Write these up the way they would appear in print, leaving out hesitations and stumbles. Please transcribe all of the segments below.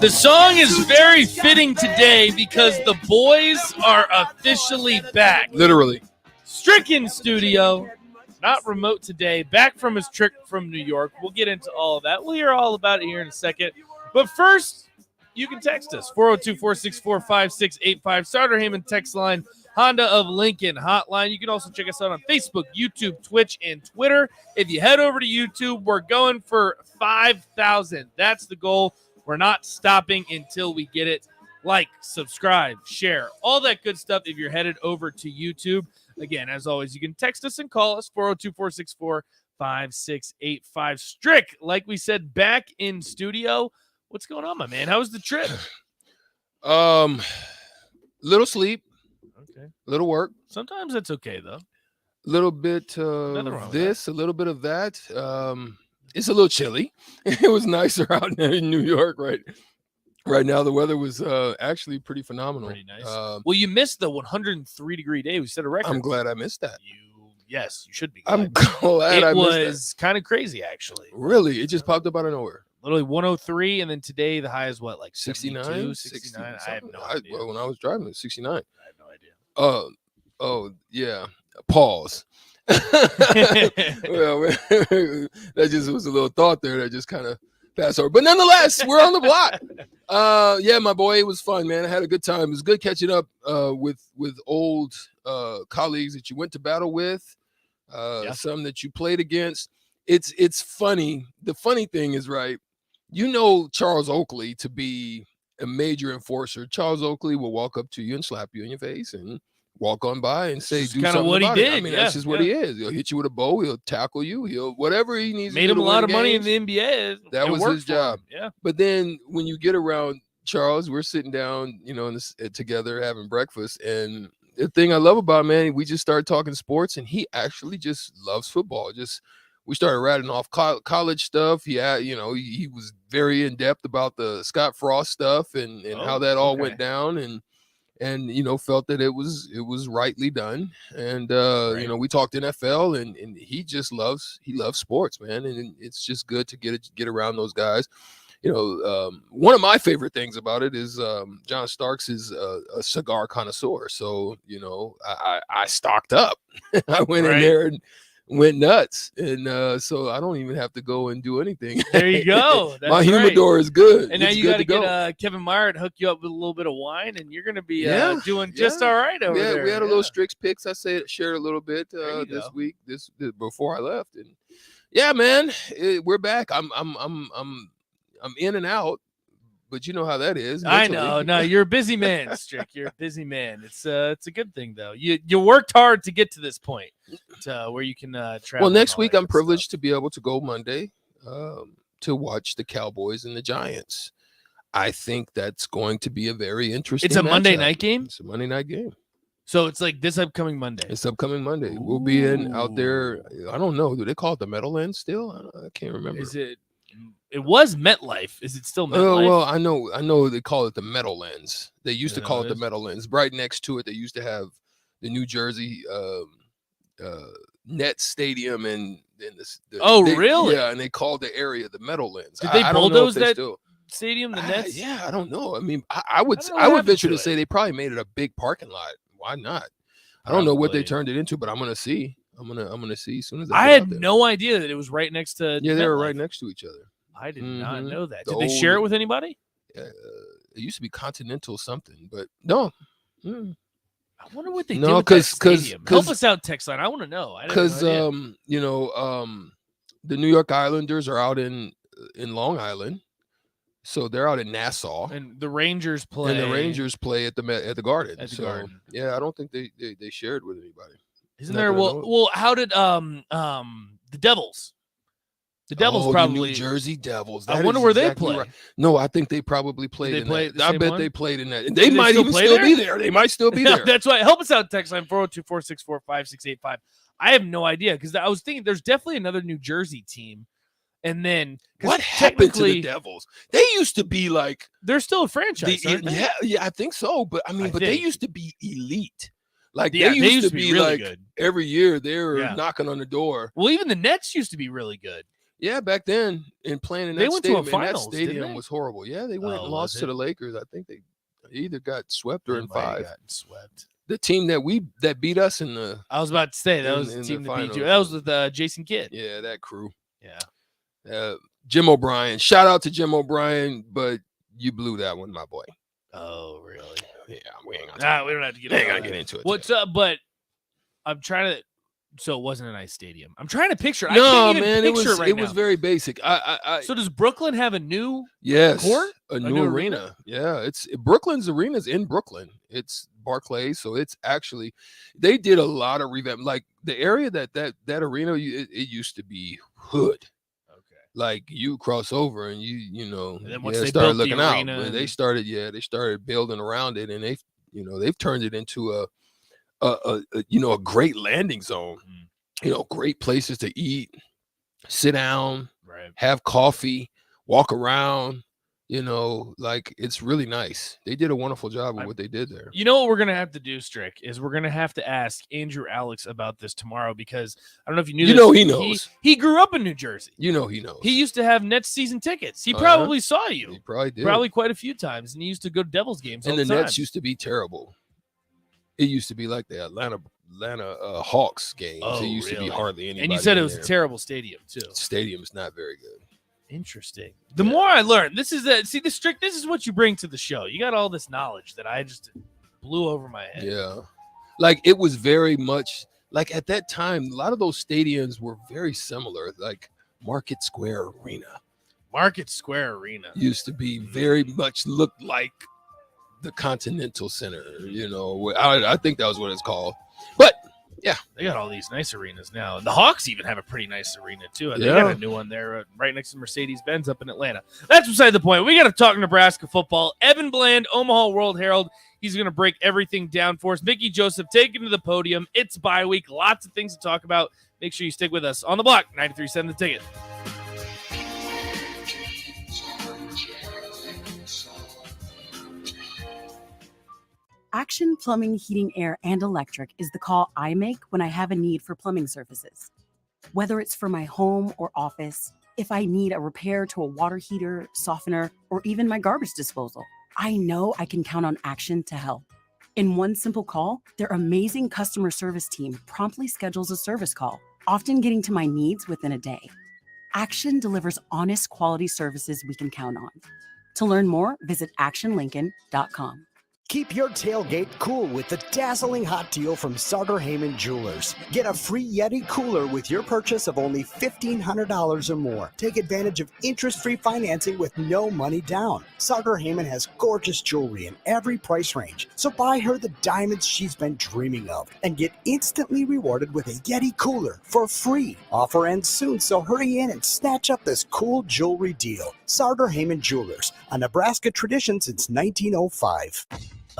The song is very fitting today because the boys are officially back. Literally. Strick in studio, not remote today, back from his trip from New York. We'll get into all of that. We'll hear all about it here in a second. But first, you can text us, 402-464-5685, Starter Heyman text line, Honda of Lincoln hotline. You can also check us out on Facebook, YouTube, Twitch, and Twitter. If you head over to YouTube, we're going for 5,000. That's the goal. We're not stopping until we get it. Like, subscribe, share, all that good stuff if you're headed over to YouTube. Again, as always, you can text us and call us, 402-464-5685. Strick, like we said, back in studio. What's going on, my man? How was the trip? Little sleep. Okay. Little work. Sometimes that's okay, though. Little bit of this, a little bit of that. It's a little chilly. It was nicer out in New York right now. The weather was actually pretty phenomenal. Pretty nice. Well, you missed the 103-degree day. We set a record. I'm glad I missed that. Yes, you should be glad. I'm glad I missed that. It was kind of crazy, actually. Really? It just popped up out of nowhere. Literally 103, and then today the high is what, like 69? 69? I have no idea. Well, when I was driving, it was 69. I have no idea. Oh, yeah. Pause. Well, that just was a little thought there that just kind of passed over. But nonetheless, we're on the block. Yeah, my boy, it was fun, man. I had a good time. It was good catching up with old colleagues that you went to battle with, some that you played against. It's funny. The funny thing is, right, you know Charles Oakley to be a major enforcer. Charles Oakley will walk up to you and slap you in your face and walk on by and say, do something what about he it. did. I mean, that's just what he is. He'll hit you with a bow. He'll tackle you. He'll whatever he needs. Made him a lot of money in the NBA. That was his job. Yeah. But then when you get around Charles, we're sitting down, together having breakfast, and the thing I love about him, man, we just started talking sports, and he actually just loves football. We started rattling off college stuff. He was very in depth about the Scott Frost stuff and how that all went down, and felt that it was rightly done. And we talked NFL, and he loves sports, man, and it's just good to get around those guys. One of my favorite things about it is John Starks is a cigar connoisseur, so I stocked up. I went in there and went nuts, and so I don't even have to go and do anything. There you go. That's my humidor is good, and now you got to get Kevin Meyer to hook you up with a little bit of wine, and you're going to be doing just all right over there. We had a little Strick's picks. I shared a little bit this week, this before I left, and yeah, man, we're back. I'm in and out. But you know how that is. Mentally. I know. No, you're a busy man, Strick. You're a busy man. It's a good thing, though. You worked hard to get to this point where you can travel. Well, next week I'm privileged to be able to go Monday to watch the Cowboys and the Giants. I think that's going to be a very interesting. It's a Monday night game? It's a Monday night game. So it's like this upcoming Monday. It's upcoming Monday. Ooh. We'll be out there. I don't know. Do they call it the Meadowlands still? I can't remember. Is it? It was MetLife. Is it still MetLife? Well, I know they call it the Meadowlands. They used to call it the Meadowlands. Right next to it, they used to have the New Jersey Nets Stadium and really? Yeah, and they called the area the Meadowlands. Did they bulldoze that stadium, the Nets? Yeah, I don't know. I mean, I would venture to say they probably made it a big parking lot. Why not? I don't know what they turned it into, but I'm gonna see. I'm gonna see as soon as I had no idea that it was right next to. Yeah, they were right next to each other. I did not know that. Did they share it with anybody? It used to be Continental something, but no. I wonder what they did with that stadium. Help us out, text line. I want to know. Because the New York Islanders are out in Long Island, so they're out in Nassau, and the Rangers play. at the Garden. At the Garden. Yeah, I don't think they shared with anybody. Isn't there? Well, how did the Devils? The Devils probably the New Jersey Devils. I wonder where they play. Right. No, I think they probably played in that. I bet they played in that. And they might even still be there. They might still be there. That's why. Help us out, text line 402-464-5685. I have no idea because I was thinking there's definitely another New Jersey team. And then what happened to the Devils? They used to be like they're still a franchise. Yeah, I think so. But I mean, they used to be elite. Like they used to be really like good. Every year they're knocking on the door. Well, even the Nets used to be really good. Yeah, back then, and playing in They that went to a stadium, and that finals, didn't stadium they? was horrible. Yeah, they went Oh, and was lost to it? the Lakers. I think they either got swept or They in might have 5. gotten swept. The team that beat us in the I was about to say that was the in team the that beat you. finals. That was with Jason Kidd. Yeah, that crew. Yeah. Jim O'Brien. Shout out to Jim O'Brien, but you blew that one, my boy. Oh, really? Yeah, we ain't gonna. We don't have to get. Ain't gonna get into it. What's up? But I'm trying to. So it wasn't a nice stadium. I'm trying to picture. I No, can't even man, picture it right was now. very basic. So does Brooklyn have a new Yes, court? a new arena. Yeah, it's Brooklyn's arena's in Brooklyn. It's Barclays, so it's actually they did a lot of revamp. Like the area that arena it used to be hood. Okay. Like you cross over and you know And then once they started built the looking out. arena But they started building around it, and they've turned it into a great landing zone. Great places to eat, sit down, Right. have coffee, walk around, like it's really nice. They did a wonderful job of what they did there. You know what we're going to have to do, Strick, is we're going to have to ask Andrew Alex about this tomorrow because I don't know if you knew this. He knows. He grew up in New Jersey. He knows. He used to have Nets season tickets. He probably saw you. He probably did. Probably quite a few times, and he used to go to Devils games all and the the time. Nets used to be terrible. It used to be like the Atlanta Hawks games. Oh, it used to be hardly anybody. And you said it was there. a terrible stadium too. Stadium's not very good. Interesting. The more I learn, this is Strick. This is what you bring to the show. You got all this knowledge that I just blew over my head. Yeah, like it was very much like at that time. A lot of those stadiums were very similar. Like Market Square Arena. Market Square Arena used to be very much looked like the Continental Center. I think that was what it's called. But yeah, they got all these nice arenas now. The Hawks even have a pretty nice arena too. They got a new one there right next to Mercedes-Benz up in Atlanta. That's beside the point. We got to talk Nebraska football. Evan Bland, Omaha World Herald. He's going to break everything down for us. Mickey Joseph taken to the podium. It's bye week. Lots of things to talk about. Make sure you stick with us on the block. 93.7 The Ticket. Action Plumbing, Heating, Air, and Electric is the call I make when I have a need for plumbing services. Whether it's for my home or office, if I need a repair to a water heater, softener, or even my garbage disposal, I know I can count on Action to help. In one simple call, their amazing customer service team promptly schedules a service call, often getting to my needs within a day. Action delivers honest quality services we can count on. To learn more, visit actionlincoln.com. Keep your tailgate cool with the dazzling hot deal from Sartor Heyman Jewelers. Get a free Yeti cooler with your purchase of only $1,500 or more. Take advantage of interest-free financing with no money down. Sartor Heyman has gorgeous jewelry in every price range, so buy her the diamonds she's been dreaming of and get instantly rewarded with a Yeti cooler for free. Offer ends soon, so hurry in and snatch up this cool jewelry deal. Sartor Heyman Jewelers, a Nebraska tradition since 1905.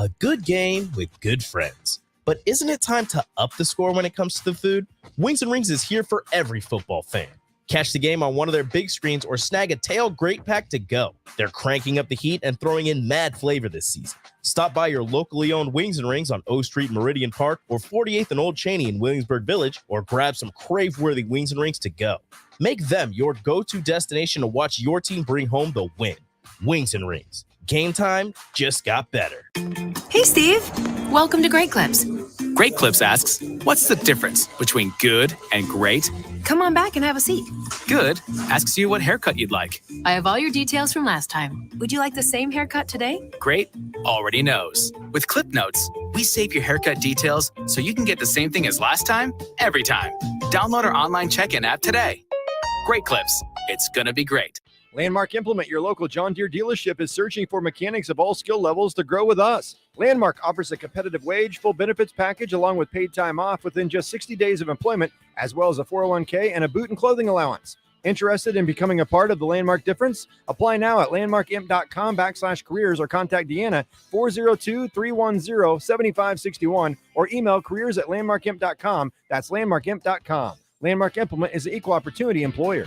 A good game with good friends. But isn't it time to up the score when it comes to the food? Wings and Rings is here for every football fan. Catch the game on one of their big screens or snag a tailgate pack to go. They're cranking up the heat and throwing in mad flavor this season. Stop by your locally owned Wings and Rings on O Street, Meridian Park, or 48th and Old Cheney in Williamsburg Village, or grab some crave-worthy Wings and Rings to go. Make them your go-to destination to watch your team bring home the win. Wings and Rings. Game time just got better. Hey, Steve. Welcome to Great Clips. Great Clips asks, what's the difference between good and great? Come on back and have a seat. Good asks you what haircut you'd like. I have all your details from last time. Would you like the same haircut today? Great already knows. With Clip Notes, we save your haircut details so you can get the same thing as last time, every time. Download our online check-in app today. Great Clips. It's gonna be great. Landmark Implement, your local John Deere dealership, is searching for mechanics of all skill levels to grow with us. Landmark offers a competitive wage, full benefits package, along with paid time off within just 60 days of employment, as well as a 401k and a boot and clothing allowance. Interested in becoming a part of the Landmark difference? Apply now at landmarkimp.com/careers or contact Deanna 402-310-7561 or email careers@landmarkimp.com. That's landmarkimp.com. Landmark Implement is an equal opportunity employer.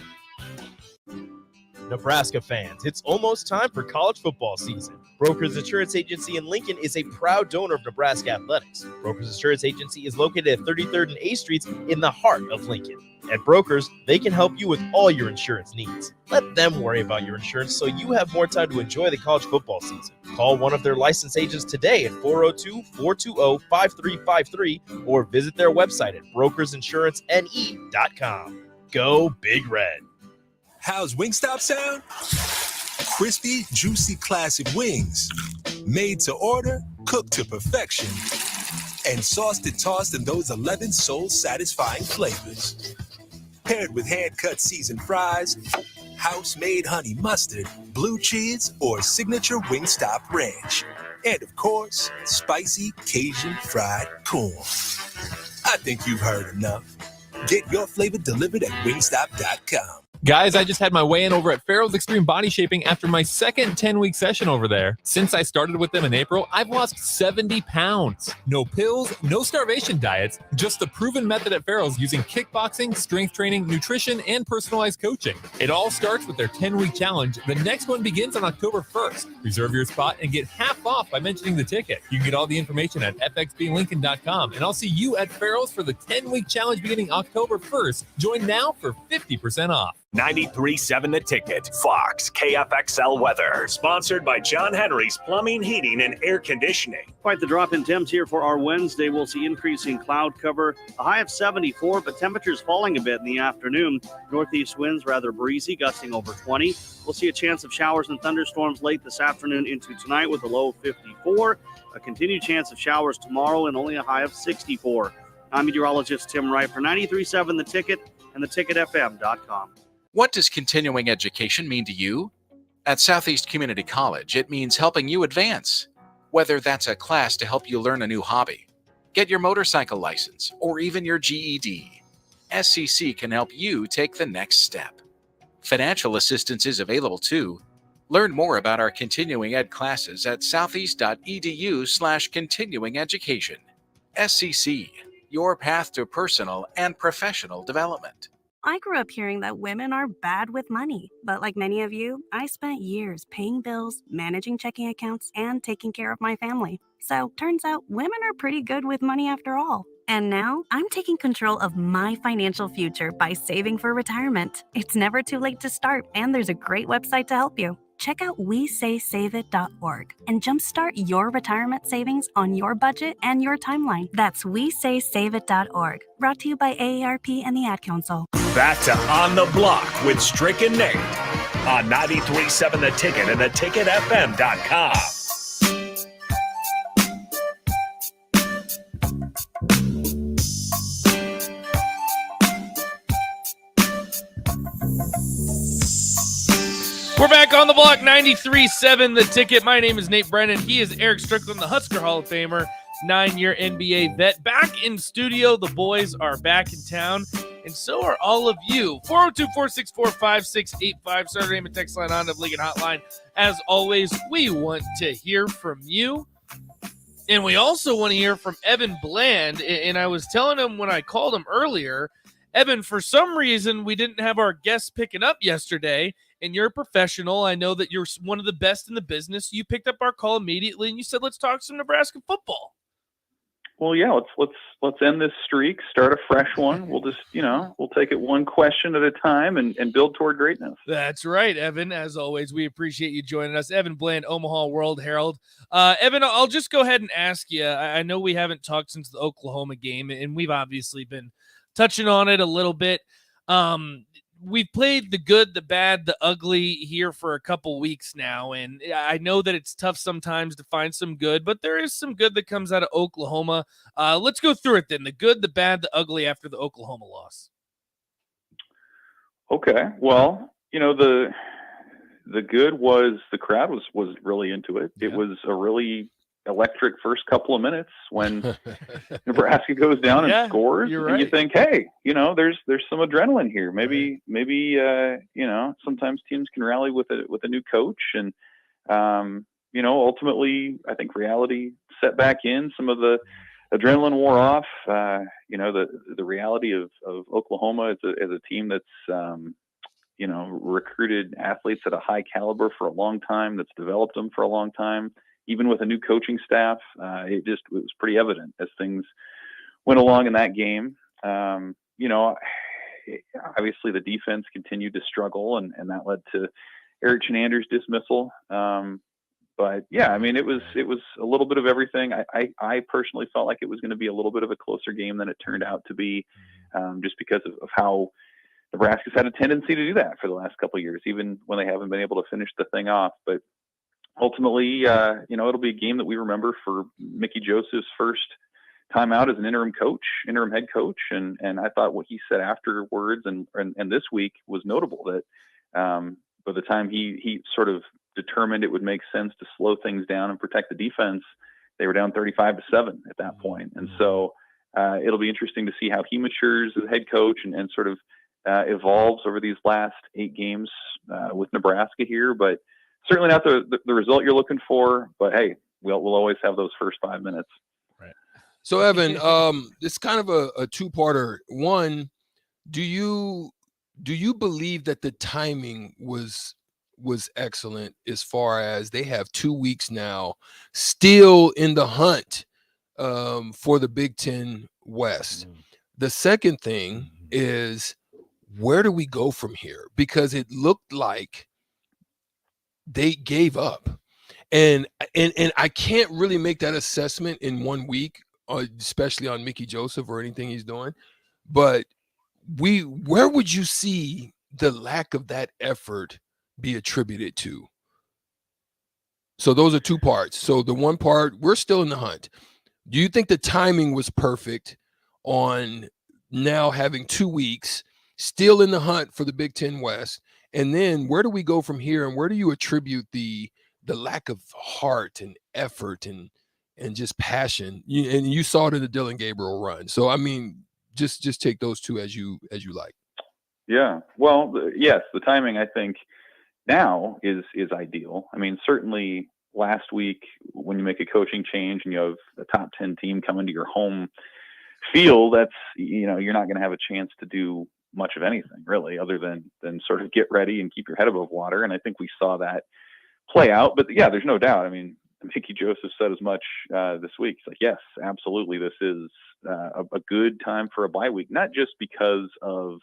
Nebraska fans, it's almost time for college football season. Brokers Insurance Agency in Lincoln is a proud donor of Nebraska athletics. Brokers Insurance Agency is located at 33rd and A Streets in the heart of Lincoln. At Brokers, they can help you with all your insurance needs. Let them worry about your insurance so you have more time to enjoy the college football season. Call one of their licensed agents today at 402-420-5353 or visit their website at brokersinsurancene.com. Go Big Red. How's Wingstop sound? Crispy, juicy, classic wings. Made to order, cooked to perfection. And sauced and tossed in those 11 soul-satisfying flavors. Paired with hand-cut seasoned fries, house-made honey mustard, blue cheese, or signature Wingstop ranch. And, of course, spicy Cajun fried corn. I think you've heard enough. Get your flavor delivered at wingstop.com. Guys, I just had my weigh-in over at Farrell's Extreme Body Shaping after my second 10-week session over there. Since I started with them in April, I've lost 70 pounds. No pills, no starvation diets, just the proven method at Farrell's using kickboxing, strength training, nutrition, and personalized coaching. It all starts with their 10-week challenge. The next one begins on October 1st. Reserve your spot and get half off by mentioning the ticket. You can get all the information at fxblincoln.com, and I'll see you at Farrell's for the 10-week challenge beginning October 1st. Join now for 50% off. 93.7 The Ticket, Fox, KFXL weather. Sponsored by John Henry's Plumbing, Heating, and Air Conditioning. Quite the drop in temps here for our Wednesday. We'll see increasing cloud cover, a high of 74, but temperatures falling a bit in the afternoon. Northeast winds rather breezy, gusting over 20. We'll see a chance of showers and thunderstorms late this afternoon into tonight with a low of 54. A continued chance of showers tomorrow and only a high of 64. I'm meteorologist Tim Wright for 93.7 The Ticket and theticketfm.com. What does continuing education mean to you? At Southeast Community College, it means helping you advance. Whether that's a class to help you learn a new hobby, get your motorcycle license, or even your GED, SCC can help you take the next step. Financial assistance is available too. Learn more about our continuing ed classes at southeast.edu/continuing education. SCC, your path to personal and professional development. I grew up hearing that women are bad with money, but like many of you, I spent years paying bills, managing checking accounts, and taking care of my family. So turns out women are pretty good with money after all. And now I'm taking control of my financial future by saving for retirement. It's never too late to start, and there's a great website to help you. Check out WeSaySaveIt.org and jumpstart your retirement savings on your budget and your timeline. That's WeSaySaveIt.org. Brought to you by AARP and the Ad Council. Back to On the Block with Strick and Nate on 93.7 The Ticket and theticketfm.com. We're back on the block, 93.7 The Ticket. My name is Nate Brennan. He is Eric Strickland, the Husker Hall of Famer, 9-year NBA vet. Back in studio. The boys are back in town, and so are all of you. 402-464-5685, Saturday Name and text line on the Lincoln Hotline. As always, we want to hear from you, and we also want to hear from Evan Bland. And I was telling him when I called him earlier, Evan, for some reason, we didn't have our guests picking up yesterday, and you're a professional. I know that you're one of the best in the business. You picked up our call immediately, and you said, let's talk some Nebraska football. Well, yeah, let's end this streak, start a fresh one. We'll just, we'll take it one question at a time and build toward greatness. That's right, Evan. As always, we appreciate you joining us. Evan Bland, Omaha World Herald. Evan, I'll just go ahead and ask you. I know we haven't talked since the Oklahoma game, and we've obviously been touching on it a little bit. We've played the good, the bad, the ugly here for a couple weeks now, and I know that it's tough sometimes to find some good, but there is some good that comes out of Oklahoma. Let's go through it then. The good, the bad, the ugly after the Oklahoma loss. Okay. Well, the good was the crowd was really into it. Yeah. It was a really electric first couple of minutes when Nebraska goes down and scores, and you think, hey, there's some adrenaline here. Maybe sometimes teams can rally with a new coach, and ultimately I think reality set back in. Some of the adrenaline wore off. The reality of Oklahoma as a team that's recruited athletes at a high caliber for a long time, that's developed them for a long time. Even with a new coaching staff, it was pretty evident as things went along in that game. obviously the defense continued to struggle, and that led to Eric Chenander's dismissal. But yeah, I mean, it was a little bit of everything. I personally felt like it was going to be a little bit of a closer game than it turned out to be, just because of how Nebraska's had a tendency to do that for the last couple of years, even when they haven't been able to finish the thing off. But ultimately, it'll be a game that we remember for Mickey Joseph's first time out as an interim head coach. And I thought what he said afterwards and this week was notable, that by the time he sort of determined it would make sense to slow things down and protect the defense, they were down 35-7 at that point. And so it'll be interesting to see how he matures as head coach and sort of evolves over these last 8 games with Nebraska here. But certainly not the result you're looking for, but hey, we'll always have those first 5 minutes. Right. So Evan, it's kind of a two-parter. One, do you believe that the timing was excellent, as far as they have 2 weeks now still in the hunt for the Big Ten West? The second thing is, where do we go from here? Because it looked like they gave up, and I can't really make that assessment in 1 week, especially on Mickey Joseph or anything he's doing. But where would you see the lack of that effort be attributed to? So those are two parts. So the one part, we're still in the hunt. Do you think the timing was perfect on now having 2 weeks, still in the hunt for the Big Ten West? And then where do we go from here, and where do you attribute the lack of heart and effort and just passion? You saw it in the Dylan Gabriel run. So I mean, just take those two as you like. Yeah. Well, yes, the timing, I think, now is ideal. I mean, certainly last week when you make a coaching change and you have a top 10 team coming to your home field, that's, you're not going to have a chance to do much of anything really, other than sort of get ready and keep your head above water. And I think we saw that play out. But yeah, there's no doubt. I mean, Mickey Joseph said as much this week. It's like, yes, absolutely, this is a good time for a bye week, not just because of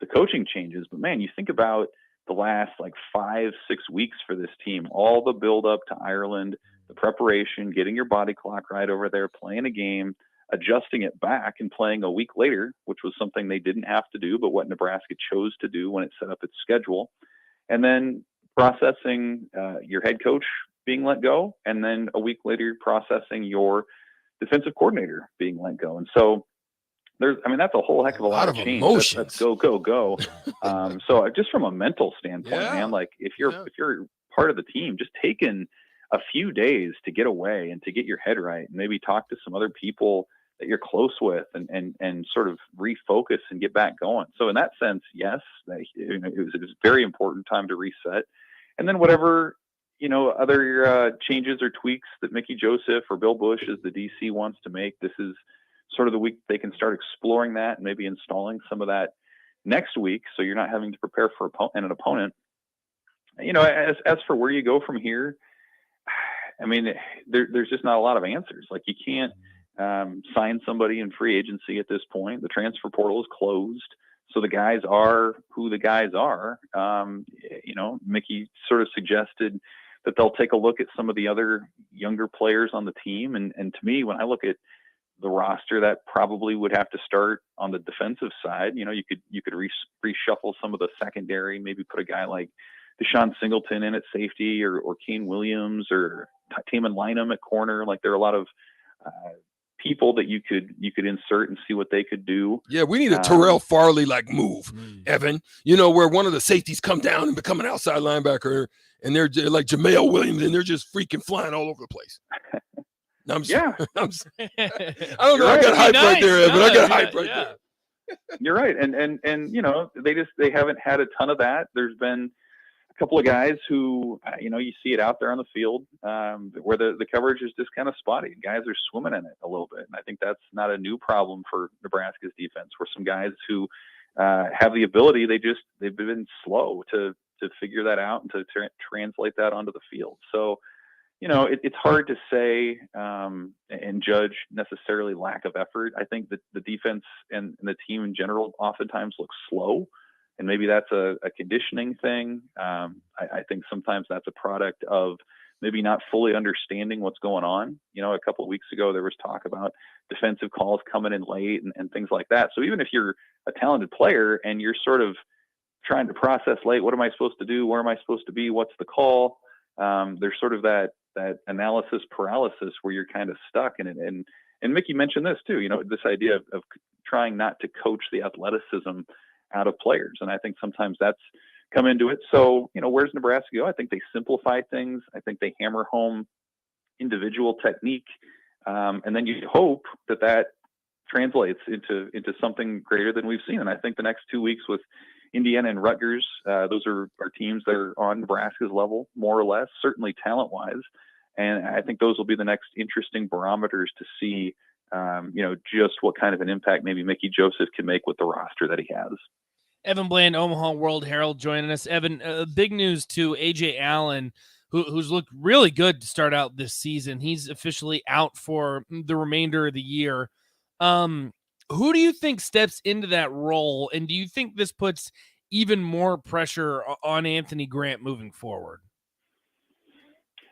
the coaching changes, but man, you think about the last 5-6 weeks for this team, all the build up to Ireland, the preparation, getting your body clock right over there, playing a game, adjusting it back and playing a week later, which was something they didn't have to do, but what Nebraska chose to do when it set up its schedule. And then processing your head coach being let go, and then a week later processing your defensive coordinator being let go. And so that's a whole heck of a lot of change. That's go. So just from a mental standpoint, man, if you're part of the team, just taking a few days to get away and to get your head right, and maybe talk to some other people that you're close with, and sort of refocus and get back going. So in that sense, yes, it was a very important time to reset. And then whatever, other changes or tweaks that Mickey Joseph or Bill Bush as the DC wants to make, this is sort of the week they can start exploring that and maybe installing some of that next week, so you're not having to prepare for an opponent. As for where you go from here, I mean, there's just not a lot of answers. You can't sign somebody in free agency at this point. The transfer portal is closed, so the guys are who the guys are. Mickey sort of suggested that they'll take a look at some of the other younger players on the team, and to me, when I look at the roster, that probably would have to start on the defensive side. You could reshuffle some of the secondary, maybe put a guy like Deshaun Singleton in at safety, or Kane Williams, or Taman Lynham at corner. There are a lot of people that you could insert and see what they could do. Yeah, we need a Terrell Farley move, Evan. Where one of the safeties come down and become an outside linebacker, and they're like Jamel Williams, and they're just freaking flying all over the place. I don't know. I got hype right there, Evan. I got hype right there. You're right, and they haven't had a ton of that. There's been a couple of guys who you see it out there on the field where the coverage is just kind of spotty. Guys are swimming in it a little bit, and I think that's not a new problem for Nebraska's defense. Where some guys who have the ability, they've been slow to figure that out and to translate that onto the field. So it's hard to say and judge necessarily lack of effort. I think that the defense and the team in general oftentimes looks slow, and maybe that's a conditioning thing. I think sometimes that's a product of maybe not fully understanding what's going on. A couple of weeks ago, there was talk about defensive calls coming in late and things like that. So even if you're a talented player and you're sort of trying to process late, what am I supposed to do? Where am I supposed to be? What's the call? There's sort of that analysis paralysis where you're kind of stuck in it. And Mickey mentioned this too, this idea of trying not to coach the athleticism out of players. And I think sometimes that's come into it. So, where's Nebraska go? I think they simplify things. I think they hammer home individual technique. And then you hope that translates into something greater than we've seen. And I think the next 2 weeks with Indiana and Rutgers, those are teams that are on Nebraska's level, more or less, certainly talent-wise. And I think those will be the next interesting barometers to see, just what kind of an impact maybe Mickey Joseph can make with the roster that he has. Evan Bland, Omaha World Herald, joining us. Evan, big news to A.J. Allen, who's looked really good to start out this season. He's officially out for the remainder of the year. Who do you think steps into that role, and do you think this puts even more pressure on Anthony Grant moving forward?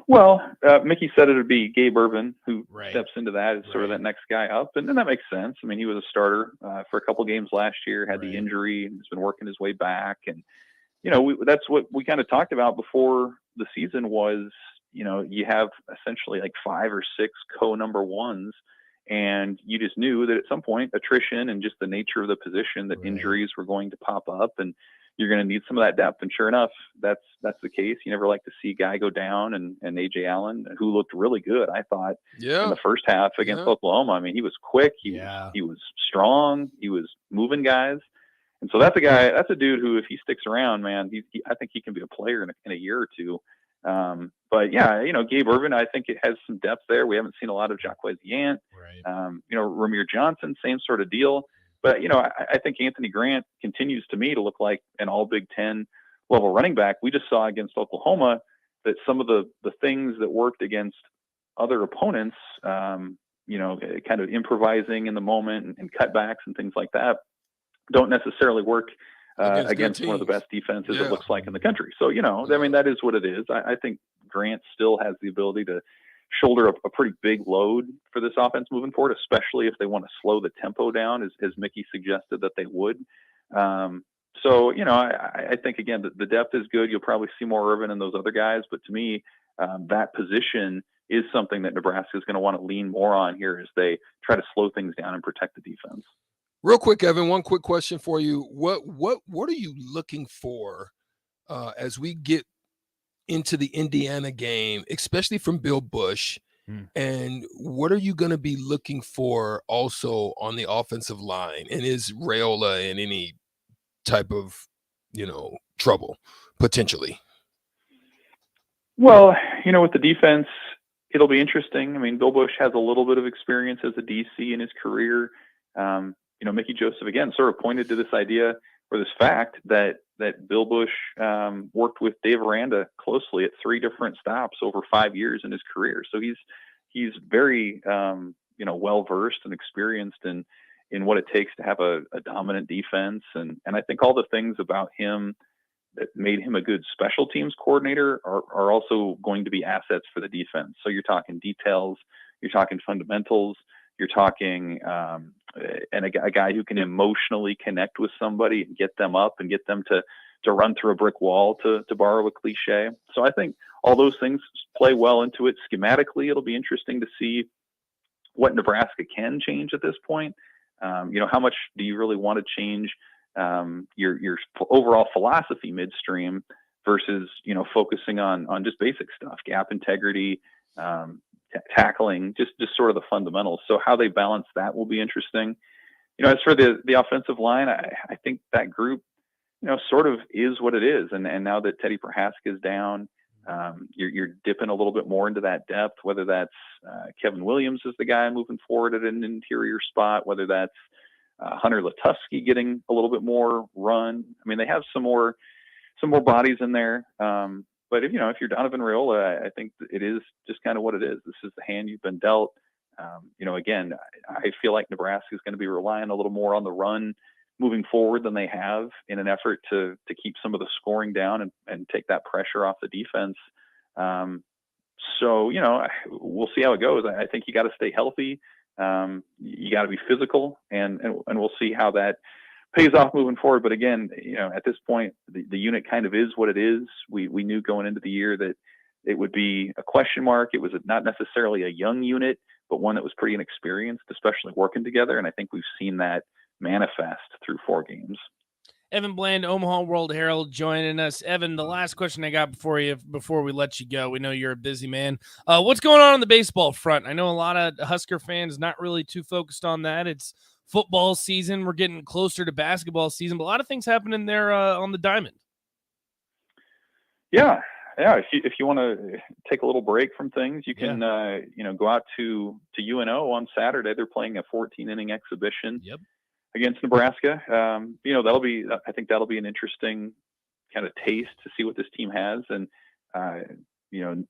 Well, Mickey said it would be Gabe Ervin who steps into that as sort of that next guy up, and that makes sense. I mean, he was a starter for a couple games last year, had the injury, and has been working his way back. And that's what we kind of talked about before the season was, you have essentially like 5 or 6 co-number ones, and you just knew that at some point attrition and just the nature of the position that injuries were going to pop up, and you're going to need some of that depth. And sure enough, that's the case. You never like to see a guy go down, and A.J. Allen, who looked really good, I thought, in the first half against Oklahoma. I mean, he was quick. He was strong. He was moving guys. And so that's a dude who, if he sticks around, man, I think he can be a player in a year or two. But yeah, Gabe Ervin, I think it has some depth there. We haven't seen a lot of Jacques Zant. Ramir Johnson, same sort of deal. But, I think Anthony Grant continues to me to look like an all Big Ten level running back. We just saw against Oklahoma that some of the things that worked against other opponents, kind of improvising in the moment and cutbacks and things like that, don't necessarily work against one of the best defenses it looks like in the country. So, I mean, that is what it is. I think Grant still has the ability to shoulder a pretty big load for this offense moving forward, especially if they want to slow the tempo down, as Mickey suggested that they would. So, I think, again, the depth is good. You'll probably see more Ervin and those other guys. But to me, that position is something that Nebraska is going to want to lean more on here as they try to slow things down and protect the defense. Real quick, Evan, one quick question for you. What are you looking for as we get into the Indiana game, especially from Bill Busch? And what are you going to be looking for also on the offensive line? And is Raiola in any type of, trouble potentially? Well, with the defense, it'll be interesting. I mean, Bill Busch has a little bit of experience as a DC in his career. Mickey Joseph, again, sort of pointed to this idea or this fact that Bill Busch worked with Dave Aranda closely at 3 different stops over 5 years in his career. So he's very, well-versed and experienced in what it takes to have a dominant defense. And I think all the things about him that made him a good special teams coordinator are also going to be assets for the defense. So you're talking details, you're talking fundamentals, you're talking and a guy who can emotionally connect with somebody and get them up and get them to run through a brick wall, to borrow a cliche. So I think all those things play well into it. Schematically, it'll be interesting to see what Nebraska can change at this point. How much do you really want to change your overall philosophy midstream versus, focusing on just basic stuff, gap integrity, tackling, just sort of the fundamentals. So how they balance that will be interesting. As for the offensive line, I think that group, sort of is what it is. And now that Teddy Prohaska is down, you're dipping a little bit more into that depth, whether that's Kevin Williams is the guy moving forward at an interior spot, whether that's Hunter Lutovsky getting a little bit more run. I mean, they have some more bodies in there. But if you're Donovan Raiola, I think it is just kind of what it is. This is the hand you've been dealt. Again, I feel like Nebraska is going to be relying a little more on the run moving forward than they have in an effort to keep some of the scoring down and take that pressure off the defense. So we'll see how it goes. I think you got to stay healthy. You got to be physical, and we'll see how that pays off moving forward. But again, at this point, the unit kind of is what it is. We knew going into the year that it would be a question mark. It was not necessarily a young unit, but one that was pretty inexperienced, especially working together. And I think we've seen that manifest through 4 games. Evan Bland, Omaha World Herald, joining us. Evan, the last question I got before we let you go. We know you're a busy man. What's going on the baseball front? I know a lot of Husker fans not really too focused on that. It's football season. We're getting closer to basketball season, but a lot of things happening there on the diamond. Yeah. If you want to take a little break from things, you can go out to UNO on Saturday. They're playing a 14-inning exhibition against Nebraska. I think that'll be an interesting kind of taste to see what this team has. And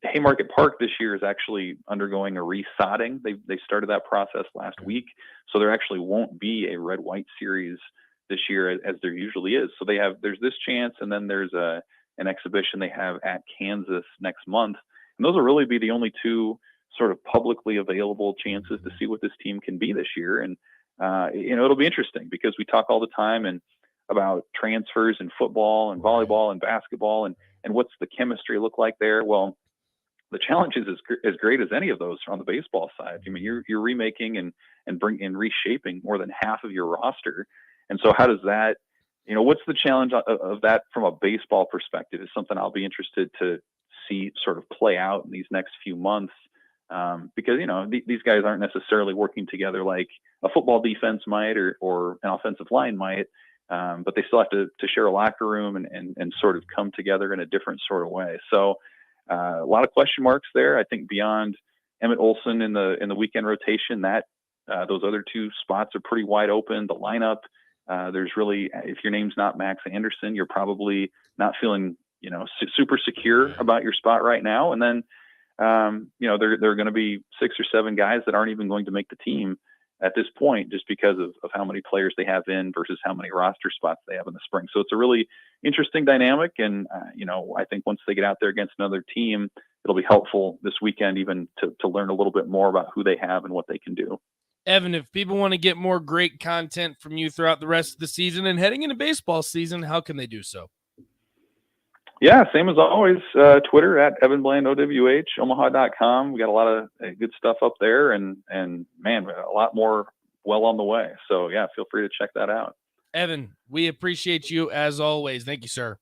Haymarket Park this year is actually undergoing a resodding. They started that process last week, so there actually won't be a red-white series this year as there usually is. So there's this chance, and then there's an exhibition they have at Kansas next month. And those will really be the only 2 sort of publicly available chances to see what this team can be this year. And, it'll be interesting because we talk all the time about transfers in football and volleyball and basketball and what's the chemistry look like there. Well, the challenge is as great as any of those on the baseball side. I mean, you're remaking and reshaping more than half of your roster. And so how does that, what's the challenge of that from a baseball perspective is something I'll be interested to see sort of play out in these next few months. Because, these guys aren't necessarily working together like a football defense might or an offensive line might, but they still have to share a locker room and sort of come together in a different sort of way. So a lot of question marks there. I think beyond Emmett Olson in the weekend rotation, that those other 2 spots are pretty wide open. The lineup, there's really, if your name's not Max Anderson, you're probably not feeling, super secure about your spot right now. And then, there are going to be 6 or 7 guys that aren't even going to make the team at this point, just because of how many players they have in versus how many roster spots they have in the spring. So it's a really interesting dynamic. And, I think once they get out there against another team, it'll be helpful this weekend, even to learn a little bit more about who they have and what they can do. Evan, if people want to get more great content from you throughout the rest of the season and heading into baseball season, how can they do so? Yeah, same as always. Twitter at Evan Bland OWH, Omaha.com. We got a lot of good stuff up there, and man, a lot more well on the way. So yeah, feel free to check that out. Evan, we appreciate you as always. Thank you, sir.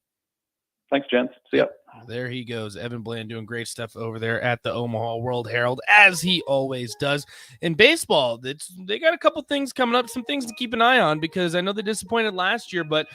Thanks, gents. See ya. There he goes. Evan Bland doing great stuff over there at the Omaha World Herald, as he always does. In baseball, they got a couple things coming up, some things to keep an eye on, because I know they disappointed last year, but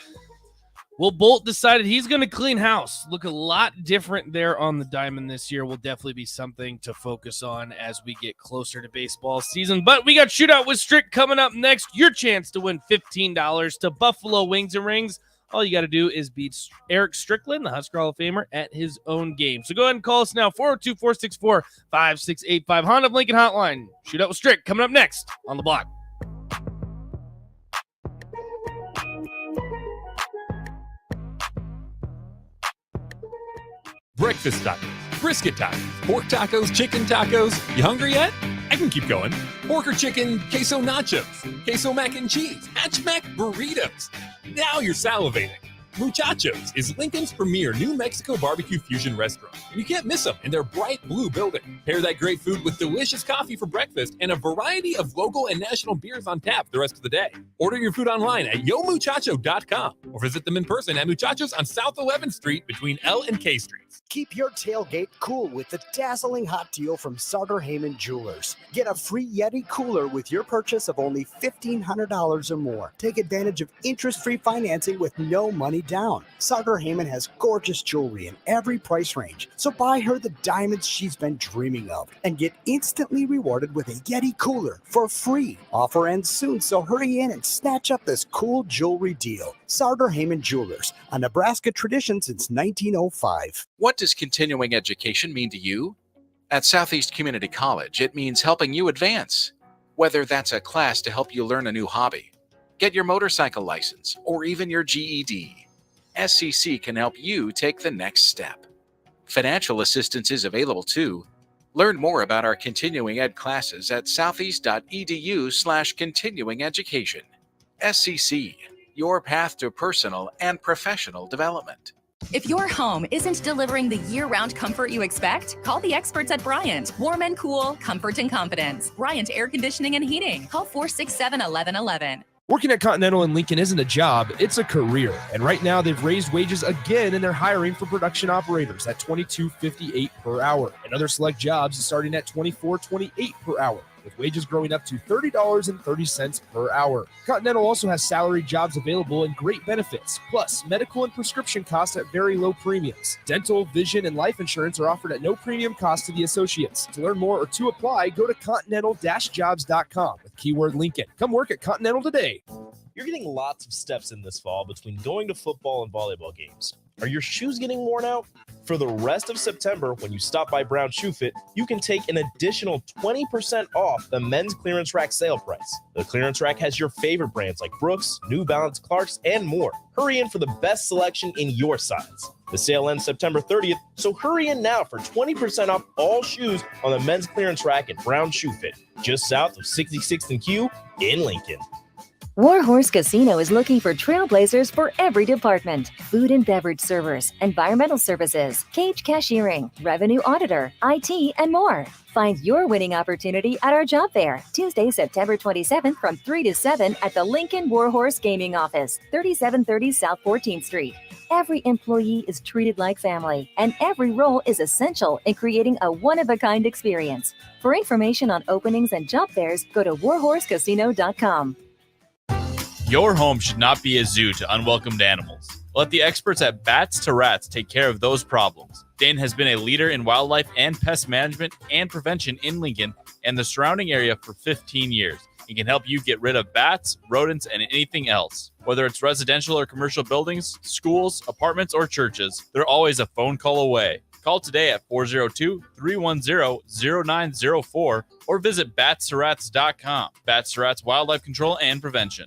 Will Bolt decided he's going to clean house. Look a lot different there on the diamond this year. Will definitely be something to focus on as we get closer to baseball season. But we got Shootout with Strick coming up next. Your chance to win $15 to Buffalo Wings and Rings. All you got to do is beat Eric Strickland, the Husker Hall of Famer, at his own game. So go ahead and call us now, 402-464-5685. Honda of Lincoln Hotline. Shootout with Strick coming up next on the block. Breakfast tacos, brisket tacos, pork tacos, chicken tacos. You hungry yet? I can keep going. Pork or chicken, queso nachos, queso mac and cheese, hatch mac burritos. Now you're salivating. Muchachos is Lincoln's premier New Mexico barbecue fusion restaurant. And you can't miss them in their bright blue building. Pair that great food with delicious coffee for breakfast and a variety of local and national beers on tap the rest of the day. Order your food online at yomuchacho.com or visit them in person at Muchachos on South 11th Street between L and K Streets. Keep your tailgate cool with the dazzling hot deal from Sartor Heyman Jewelers. Get a free Yeti cooler with your purchase of only $1,500 or more. Take advantage of interest-free financing with no money trade down. Sauter Heyman has gorgeous jewelry in every price range, so buy her the diamonds she's been dreaming of and get instantly rewarded with a Yeti cooler for free. Offer ends soon, so hurry in and snatch up this cool jewelry deal. Sauter Heyman Jewelers, a Nebraska tradition since 1905. What does continuing education mean to you? At Southeast Community College, it means helping you advance. Whether that's a class to help you learn a new hobby, get your motorcycle license, or even your GED, SCC can help you take the next step. Financial assistance is available too. Learn more about our continuing ed classes at southeast.edu/continuing education. SCC, your path to personal and professional development. If your home isn't delivering the year-round comfort you expect, call the experts at Bryant. Warm and cool, comfort and confidence. Bryant Air Conditioning and Heating. Call 467-1111. Working at Continental in Lincoln isn't a job, it's a career. And right now, they've raised wages again, and they're hiring for production operators at $22.58 per hour. And other select jobs are starting at $24.28 per hour, with wages growing up to $30.30 per hour. Continental also has salaried jobs available and great benefits, plus medical and prescription costs at very low premiums. Dental, vision, and life insurance are offered at no premium cost to the associates. To learn more or to apply, go to continental-jobs.com with keyword Lincoln. Come work at Continental today. You're getting lots of steps in this fall between going to football and volleyball games. Are your shoes getting worn out? For the rest of September, when you stop by Brown Shoe Fit, you can take an additional 20% off the men's clearance rack sale price. The clearance rack has your favorite brands like Brooks, New Balance, Clarks, and more. Hurry in for the best selection in your size. The sale ends September 30th, so hurry in now for 20% off all shoes on the men's clearance rack at Brown Shoe Fit, just south of 66th and Q in Lincoln. Warhorse Casino is looking for trailblazers for every department: food and beverage servers, environmental services, cage cashiering, revenue auditor, IT, and more. Find your winning opportunity at our job fair, Tuesday, September 27th from 3 to 7 at the Lincoln Warhorse Gaming Office, 3730 South 14th Street. Every employee is treated like family, and every role is essential in creating a one-of-a-kind experience. For information on openings and job fairs, go to warhorsecasino.com. Your home should not be a zoo to unwelcomed animals. Let the experts at Bats to Rats take care of those problems. Dane has been a leader in wildlife and pest management and prevention in Lincoln and the surrounding area for 15 years. He can help you get rid of bats, rodents, and anything else. Whether it's residential or commercial buildings, schools, apartments, or churches, they're always a phone call away. Call today at 402-310-0904 or visit batstoRats.com. Bats to Rats Wildlife Control and Prevention.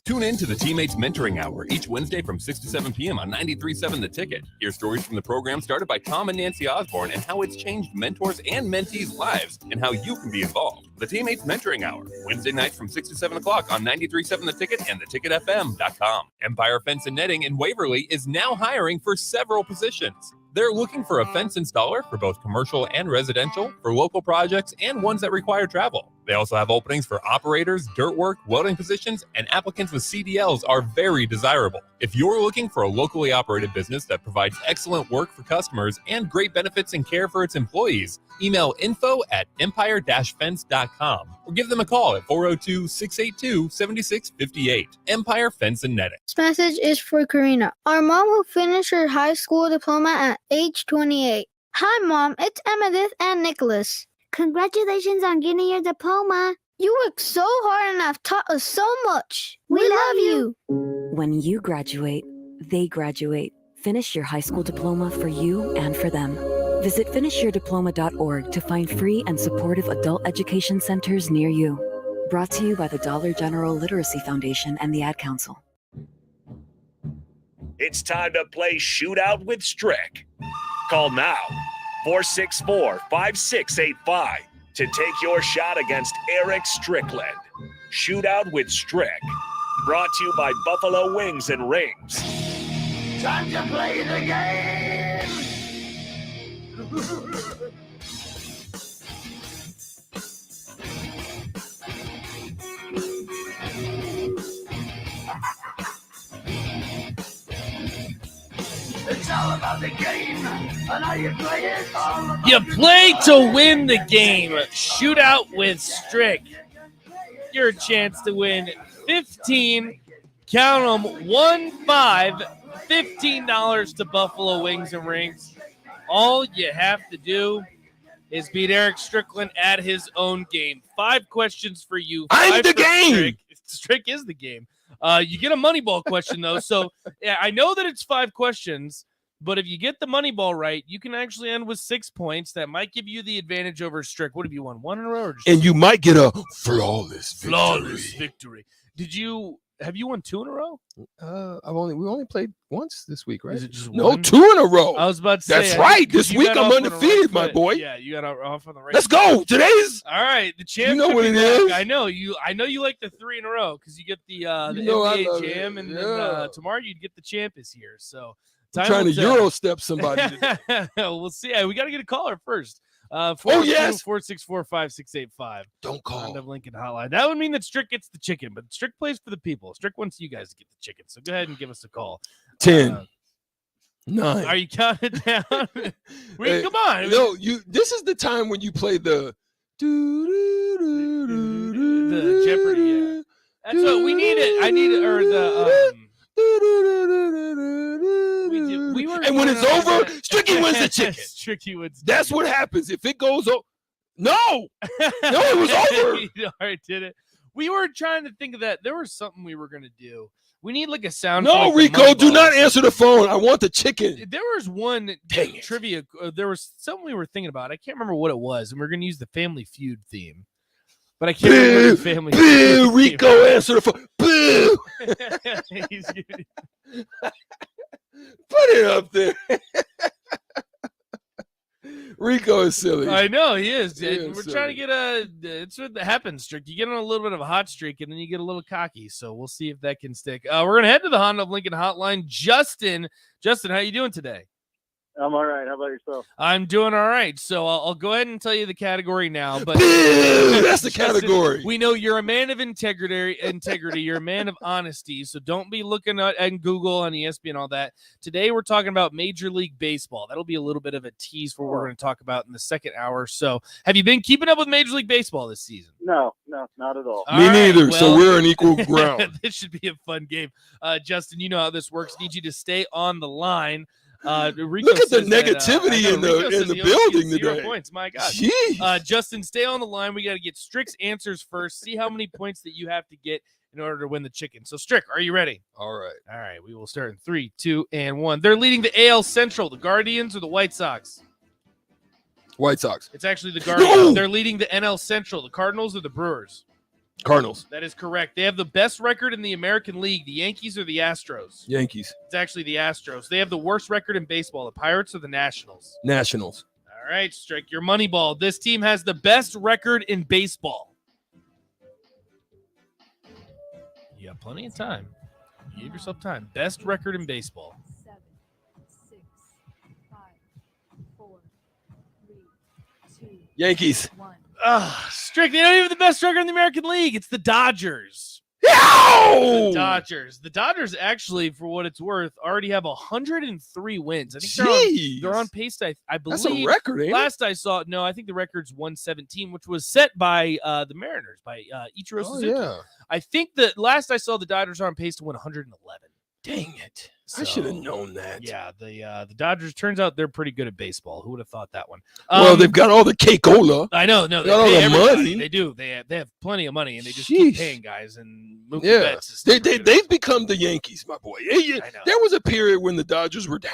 Tune in to the Teammates Mentoring Hour each Wednesday from 6 to 7 p.m. on 93.7 The Ticket. Hear stories from the program started by Tom and Nancy Osborne and how it's changed mentors and mentees' lives and how you can be involved. The Teammates Mentoring Hour, Wednesday nights from 6 to 7 o'clock on 93.7 The Ticket and theticketfm.com. Empire Fence and Netting in Waverly is now hiring for several positions. They're looking for a fence installer for both commercial and residential, for local projects, and ones that require travel. They also have openings for operators, dirt work, welding positions, and applicants with CDLs are very desirable. If you're looking for a locally operated business that provides excellent work for customers and great benefits and care for its employees, email info@empire-fence.com or give them a call at 402-682-7658. Empire Fence and Netting. This message is for Karina, our mom who finished her high school diploma at age 28. Hi, Mom. It's Emmettith and Nicholas. Congratulations on getting your diploma. You worked so hard and have taught us so much. We love you. When you graduate, they graduate. Finish your high school diploma for you and for them. Visit finishyourdiploma.org to find free and supportive adult education centers near you. Brought to you by the Dollar General Literacy Foundation and the Ad Council. It's time to play Shootout with Strick. Call now, 464-5685, to take your shot against Eric Strickland. Shootout with Strick. Brought to you by Buffalo Wings and Rings. Time to play the game! It's all about the game, and how you play it. All about You play to win the game. Shootout with Strick. Your chance to win 15, count them, 15 $15 to Buffalo Wings and Rings. All you have to do is beat Eric Strickland at his own game. 5 questions for you. I'm the game. Strick. Strick is the game. You get a Moneyball question, though. So yeah, I know that it's 5 questions, but if you get the Moneyball right, you can actually end with 6 points. That might give you the advantage over Strick. What have you won? 1 in a row? Or just And you might get a flawless victory. Have you won 2 in a row? We only played once this week, right? Is it just no, one? 2 in a row. I was about to say. That's right. This week I'm undefeated, my boy. Yeah, you got off on the right. Let's go. Today's. All right, the champ. You know should what be it back. is. I know you like the 3 in a row because you get the I NBA Jam, and then tomorrow you'd get the champ is here. So I'm trying to Euro step somebody today. We'll see. We got to get a caller first. 464-568-5. Don't call. Honda of Lincoln Hotline. That would mean that Strick gets the chicken, but Strick plays for the people. Strick wants you guys to get the chicken. So go ahead and give us a call. 10, 9. Are you counting down? Hey, come on. No, this is the time when you play the Jeopardy. Yeah, that's what we need. I need it, or the. And when it's over, Stricky wins the chicken. Stricky wins. That's what happens. If it goes over. No, it was over. You already did it. We were trying to think of that. There was something we were going to do. We need like a sound. No, Rico, do not answer the phone. I want the chicken. There was one trivia. There was something we were thinking about. I can't remember what it was, and we are going to use the Family Feud theme. But I can't remember the Family Feud. Boo, Rico, answer the phone. Boo. Put it up there. Rico is silly. I know he is. We're trying to get it's what happens, Strick. You get on a little bit of a hot streak, and then you get a little cocky. So we'll see if that can stick. We're gonna head to the Honda of Lincoln Hotline. Justin, how you doing today? I'm all right. How about yourself? I'm doing all right. So I'll go ahead and tell you the category now. But that's the category. We know you're a man of integrity. You're a man of honesty. So don't be looking at Google on ESPN and all that. Today we're talking about Major League Baseball. That'll be a little bit of a tease for what we're going to talk about in the second hour. So have you been keeping up with Major League Baseball this season? No, not at all. Me neither. So we're on equal ground. This should be a fun game. Justin, you know how this works. Need you to stay on the line. Rico Look at the says that, negativity in the building today. 0 points. My God. Justin, stay on the line. We got to get Strick's answers first. See how many points that you have to get in order to win the chicken. So, Strick, are you ready? All right. All right. We will start in 3, 2, and 1. They're leading the AL Central. The Guardians or the White Sox? White Sox. It's actually the Guardians. No! They're leading the NL Central. The Cardinals or the Brewers? Cardinals. That is correct. They have the best record in the American League. The Yankees or the Astros? Yankees. It's actually the Astros. They have the worst record in baseball. The Pirates or the Nationals? Nationals. All right, Strick, your money ball. This team has the best record in baseball. You have plenty of time. Give yourself time. Best record in baseball. 7, 6, 5, 4, 3, 2, Yankees. 1. Strick, they don't even have the best record in the American League. It's the Dodgers. No! The Dodgers. The Dodgers actually, for what it's worth, already have 103 wins. I think they're on pace to, I believe. That's a record, ain't it? Last I saw, no, I think the record's 117, which was set by the Mariners, by Ichiro Suzuki. Yeah. I think that last I saw, the Dodgers are on pace to win 111. Dang it. I should have known that. Yeah, the Dodgers, turns out they're pretty good at baseball. Who would have thought that one? Well, they've got all the K-Cola. I know. No, they got all the money. They do. They have plenty of money, and they just keep paying guys and moving bets. They've become the Yankees, my boy. There was a period when the Dodgers were down.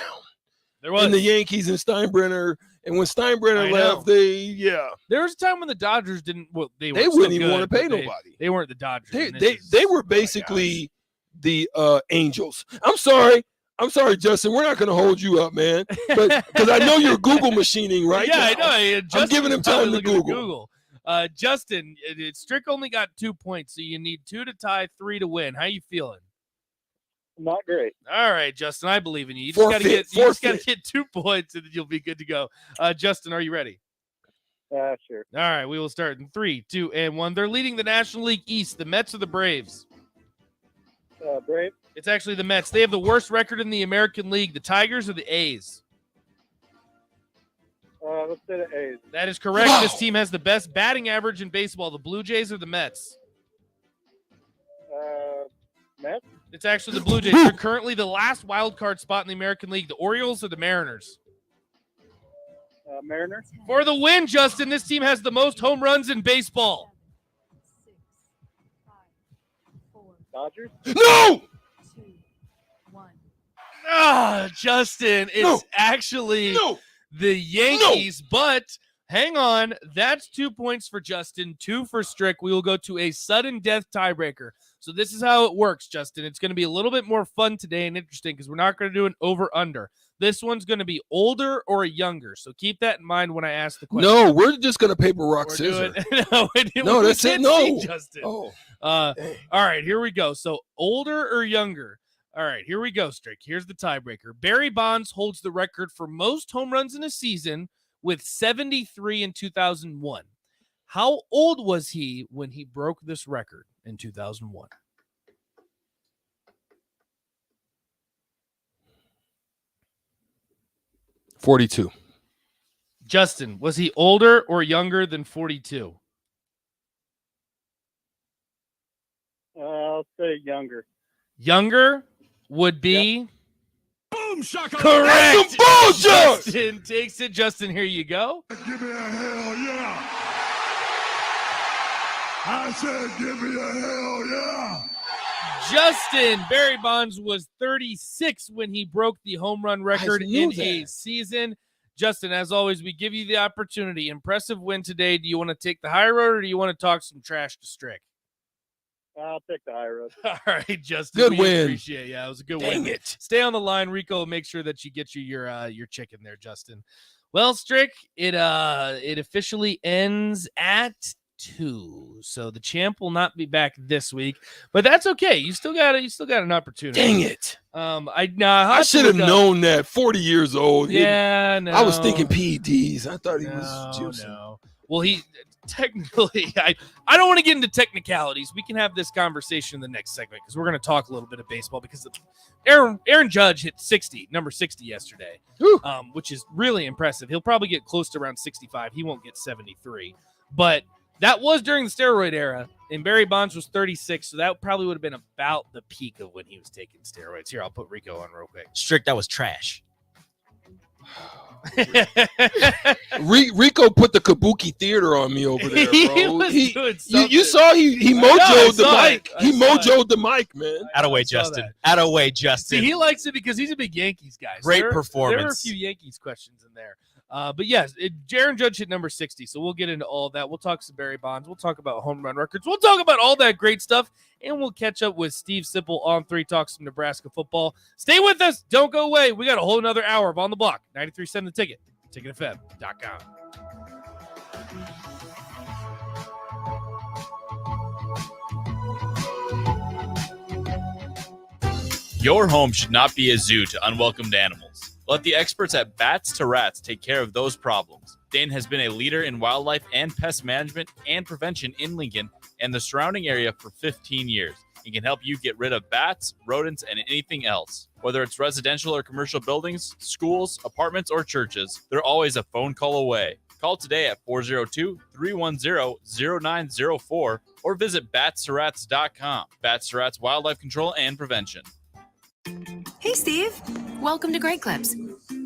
There was. And the Yankees and Steinbrenner. And when Steinbrenner left, there was a time when the Dodgers didn't. Well, they wouldn't even want to pay nobody. They weren't the Dodgers. They were basically the Angels. I'm sorry, Justin. We're not going to hold you up, man. But because I know you're Google machining right now. Yeah, I know. I'm giving him time to Google. Justin, Strick only got 2 points, so you need 2 to tie, 3 to win. How you feeling? Not great. All right, Justin, I believe in you. You just got to get 2 points, and then you'll be good to go. Justin, are you ready? Sure. All right, we will start in 3, 2, and 1. They're leading the National League East. The Mets or the Braves? Brave. It's actually the Mets. They have the worst record in the American League. The Tigers or the A's? Let's say the A's. That is correct. Wow. This team has the best batting average in baseball. The Blue Jays or the Mets? Mets? It's actually the Blue Jays. They're currently the last wild card spot in the American League. The Orioles or the Mariners? Mariners? For the win, Justin. This team has the most home runs in baseball. Dodgers? No! Justin, it's actually the Yankees, but hang on. That's 2 points for Justin, 2 for Strick. We will go to a sudden death tiebreaker. So this is how it works, Justin. It's going to be a little bit more fun today and interesting because we're not going to do an over-under. This one's going to be older or younger. So keep that in mind when I ask the question. No, we're just going to paper, rock, scissors. No, that's it. No. Justin. All right, here we go. So older or younger? All right, here we go, Strick. Here's the tiebreaker. Barry Bonds holds the record for most home runs in a season with 73 in 2001. How old was he when he broke this record in 2001? $42. Justin, was he older or younger than 42? I'll say younger. Younger would be Boom shaka. correct. That's some bullshit. Justin takes it. Justin, here you go. Give me a hell yeah. I said give me a hell yeah. Justin, Barry Bonds was 36 when he broke the home run record in a season. Justin, as always, we give you the opportunity. Impressive win today. Do you want to take the high road or do you want to talk some trash to Strick? I'll take the high road. All right, Justin. Good we win. Appreciate it. Yeah, it was a good win. Dang it. Stay on the line, Rico. Make sure that you get you your chicken there, Justin. Well, Strick, it officially ends at 2. So the champ will not be back this week, but that's okay. You still got an opportunity. Dang it. I should have known that. 40 years old. Yeah, no. I was thinking PEDs. I thought he was juicing. No. Well, he technically, I don't want to get into technicalities. We can have this conversation in the next segment because we're going to talk a little bit of baseball because Aaron Judge hit number 60 yesterday, which is really impressive. He'll probably get close to around 65. He won't get 73, but that was during the steroid era, and Barry Bonds was 36, so that probably would have been about the peak of when he was taking steroids. Here, I'll put Rico on real quick. Strick, that was trash. Rico put the Kabuki Theater on me over there, bro. You saw he mojoed the mic. He mojoed the mic, man. Attaway, Justin. Attaway, Justin. See, he likes it because he's a big Yankees guy. Great There are performance. a few Yankees questions in there. But yes, Aaron Judge hit number 60, so we'll get into all of that. We'll talk some Barry Bonds. We'll talk about home run records. We'll talk about all that great stuff, and we'll catch up with Steve Sipple on 3 Talks from Nebraska football. Stay with us. Don't go away. We got a whole another hour of On the Block. 93.7 The Ticket. TicketFM.com. Your home should not be a zoo to unwelcomed animals. Let the experts at Bats to Rats take care of those problems. Dane has been a leader in wildlife and pest management and prevention in Lincoln and the surrounding area for 15 years. He can help you get rid of bats, rodents, and anything else. Whether it's residential or commercial buildings, schools, apartments, or churches, they're always a phone call away. Call today at 402-310-0904 or visit batsterats.com. Bats to Rats Wildlife Control and Prevention. Hey, Steve. Welcome to Great Clips.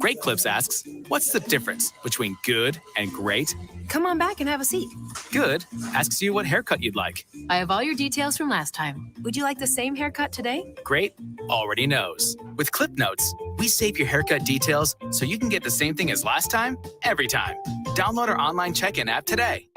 Great Clips asks, what's the difference between good and great? Come on back and have a seat. Good asks you what haircut you'd like. I have all your details from last time. Would you like the same haircut today? Great already knows. With Clip Notes, we save your haircut details so you can get the same thing as last time, every time. Download our online check-in app today.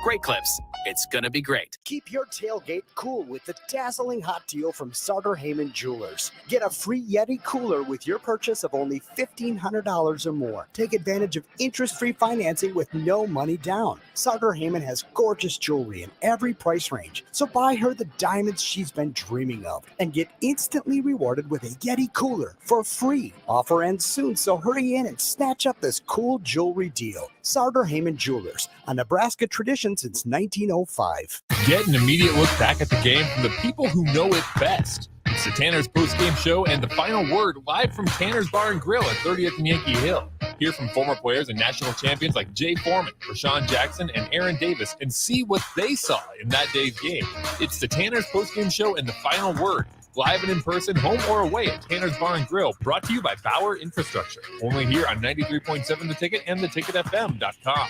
Great Clips. It's gonna be great. Keep your tailgate cool with the dazzling hot deal from Sartor Heyman Jewelers. Get a free Yeti cooler with your purchase of only $1,500 or more. Take advantage of interest-free financing with no money down. Sartor Heyman has gorgeous jewelry in every price range, so buy her the diamonds she's been dreaming of and get instantly rewarded with a Yeti cooler for free. Offer ends soon, so hurry in and snatch up this cool jewelry deal. Sartor Heyman Jewelers, a Nebraska tradition since 1905. Get an immediate look back at the game from the people who know it best. It's the Tanner's post-game show and the final word live from Tanner's Bar and Grill at 30th and Yankee Hill. Hear from former players and national champions like Jay Foreman, Rashawn Jackson, and Aaron Davis and see what they saw in that day's game. It's the Tanner's post-game show and the final word live and in person, home or away at Tanner's Bar and Grill, brought to you by Bauer Infrastructure. Only here on 93.7 The Ticket and theticketfm.com.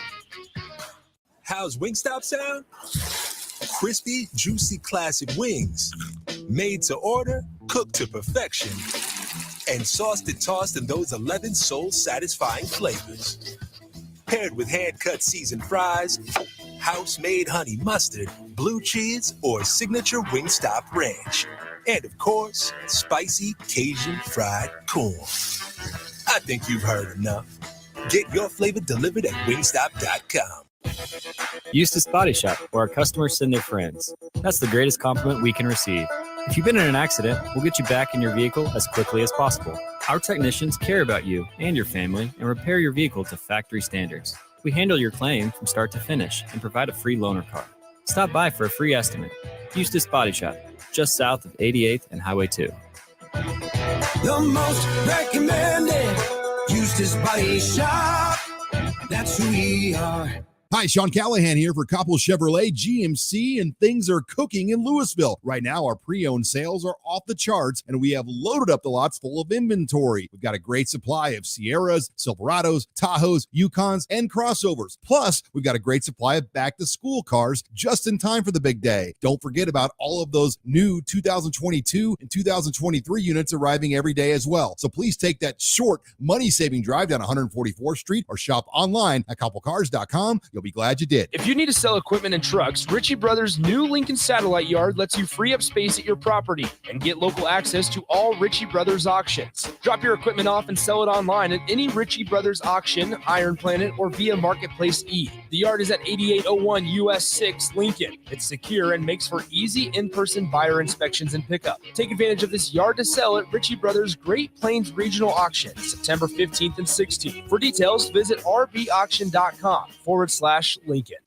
How's Wingstop sound? Crispy, juicy, classic wings. Made to order, cooked to perfection. And sauced and tossed in those 11 soul-satisfying flavors. Paired with hand-cut seasoned fries, house-made honey mustard, blue cheese, or signature Wingstop ranch. And, of course, spicy Cajun fried corn. I think you've heard enough. Get your flavor delivered at wingstop.com. Eustace Body Shop, where our customers send their friends. That's the greatest compliment we can receive. If you've been in an accident, we'll get you back in your vehicle as quickly as possible. Our technicians care about you and your family and repair your vehicle to factory standards. We handle your claim from start to finish and provide a free loaner car. Stop by for a free estimate. Eustace Body Shop, just south of 88th and Highway 2. The most recommended Eustace Body Shop. That's who we are. Hi, Sean Callahan here for Coppel Chevrolet GMC, and things are cooking in Louisville. Right now, our pre-owned sales are off the charts, and we have loaded up the lots full of inventory. We've got a great supply of Sierras, Silverados, Tahoes, Yukons, and crossovers. Plus, we've got a great supply of back-to-school cars just in time for the big day. Don't forget about all of those new 2022 and 2023 units arriving every day as well. So please take that short, money-saving drive down 144th Street or shop online at coppelcars.com. You'll be glad you did. If you need to sell equipment and trucks, Ritchie Brothers' new Lincoln Satellite Yard lets you free up space at your property and get local access to all Ritchie Brothers auctions. Drop your equipment off and sell it online at any Ritchie Brothers auction, Iron Planet, or via Marketplace E. The yard is at 8801 US 6 Lincoln. It's secure and makes for easy in-person buyer inspections and pickup. Take advantage of this yard to sell at Ritchie Brothers Great Plains Regional Auction, September 15th and 16th. For details, visit rbauction.com/Lincoln.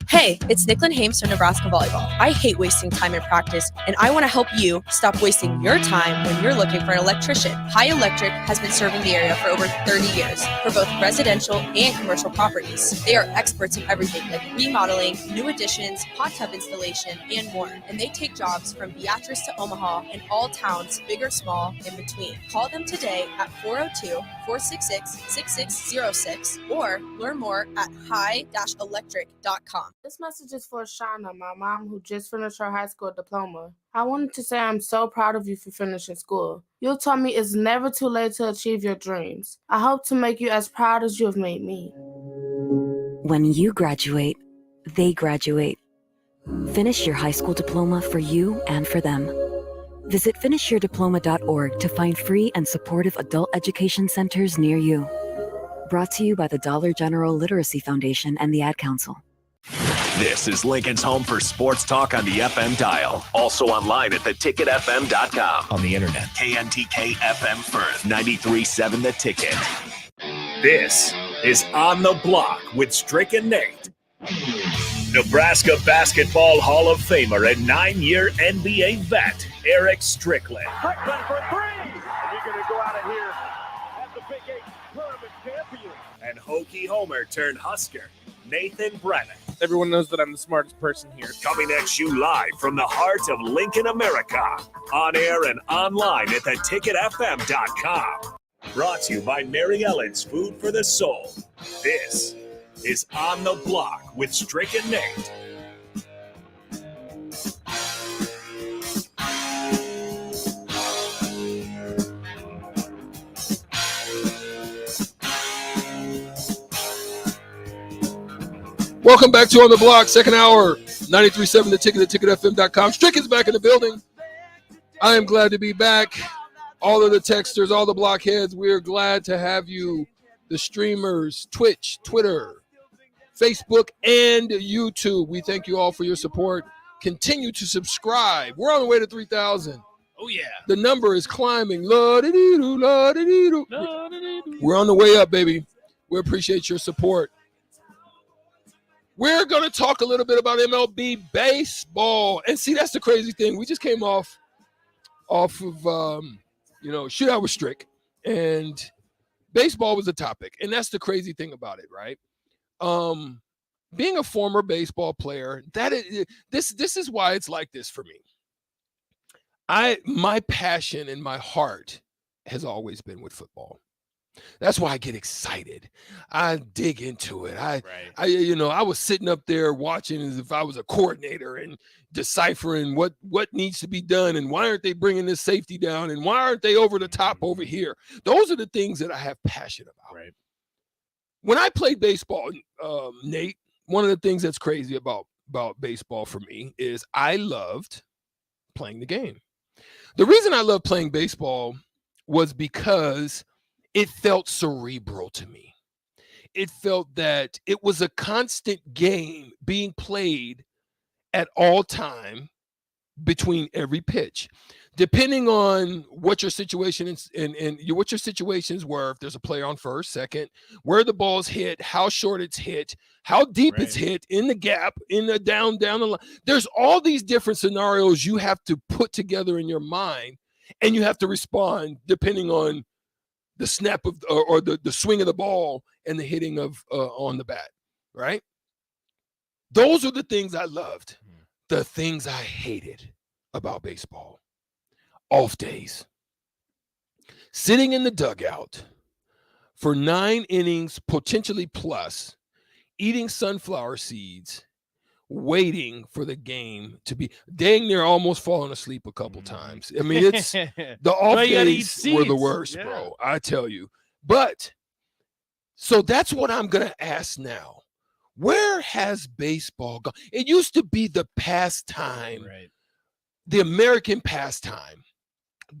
Hey, it's Nicklin Hames from Nebraska Volleyball. I hate wasting time in practice, and I want to help you stop wasting your time when you're looking for an electrician. High Electric has been serving the area for over 30 years for both residential and commercial properties. They are experts in everything like remodeling, new additions, hot tub installation, and more. And they take jobs from Beatrice to Omaha and all towns, big or small, in between. Call them today at 402-466-6606 or learn more at high-electric.com. This message is for Shauna, my mom, who just finished her high school diploma. I wanted to say I'm so proud of you for finishing school. You taught me it's never too late to achieve your dreams. I hope to make you as proud as you have made me. When you graduate, they graduate. Finish your high school diploma for you and for them. Visit finishyourdiploma.org to find free and supportive adult education centers near you. Brought to you by the Dollar General Literacy Foundation and the Ad Council. This is Lincoln's home for sports talk on the FM dial. Also online at theticketfm.com. On the internet. KNTK FM Firth, 93.7 The Ticket. This is On the Block with Strick and Nate. Nebraska Basketball Hall of Famer and 9-year NBA vet, Eric Strickland. Strickland for three. And you're going to go out of here as the Big 8 tournament champion. And Hokie Homer turned Husker, Nathan Brennan. Everyone knows that I'm the smartest person here. Coming at you live from the heart of Lincoln, America. On air and online at theticketfm.com. Brought to you by Mary Ellen's Food for the Soul. This is On the Block with Strick and Nate. Welcome back to On the Block, second hour, 93.7 The Ticket, theticketfm.com. Strick is back in the building. I am glad to be back. All of the texters, all the blockheads, we are glad to have you, the streamers, Twitch, Twitter, Facebook, and YouTube. We thank you all for your support. Continue to subscribe. We're on the way to 3,000. Oh, yeah. The number is climbing. La-da-dee-doo, la-da-dee-doo. We're on the way up, baby. We appreciate your support. We're going to talk a little bit about MLB baseball. And see, that's the crazy thing. We just came off of, Shootout with Strick. And baseball was a topic. And that's the crazy thing about it, right? Being a former baseball player, this is why it's like this for me. My passion and my heart has always been with football. That's why I get excited. I dig into it. I was sitting up there watching as if I was a coordinator and deciphering what needs to be done and why aren't they bringing this safety down and why aren't they over the top over here? Those are the things that I have passion about. Right. When I played baseball, Nate, one of the things that's crazy about baseball for me is I loved playing the game. The reason I love playing baseball was because it felt cerebral to me. It felt that it was a constant game being played at all time between every pitch. Depending on what your situation is and what your situations were, if there's a player on first, second, where the ball's hit, how short it's hit, how deep it's hit, in the gap, in the down the line. There's all these different scenarios you have to put together in your mind, and you have to respond depending on the snap of or the swing of the ball and the hitting of on the bat, right? Those are the things I loved. The things I hated about baseball. Off days. Sitting in the dugout for 9 innings, potentially plus, eating sunflower seeds, waiting for the game to be dang near almost falling asleep a couple times. I mean, it's the off days were the worst, bro. I tell you. But so that's what I'm going to ask now. Where has baseball gone? It used to be the pastime, the American pastime.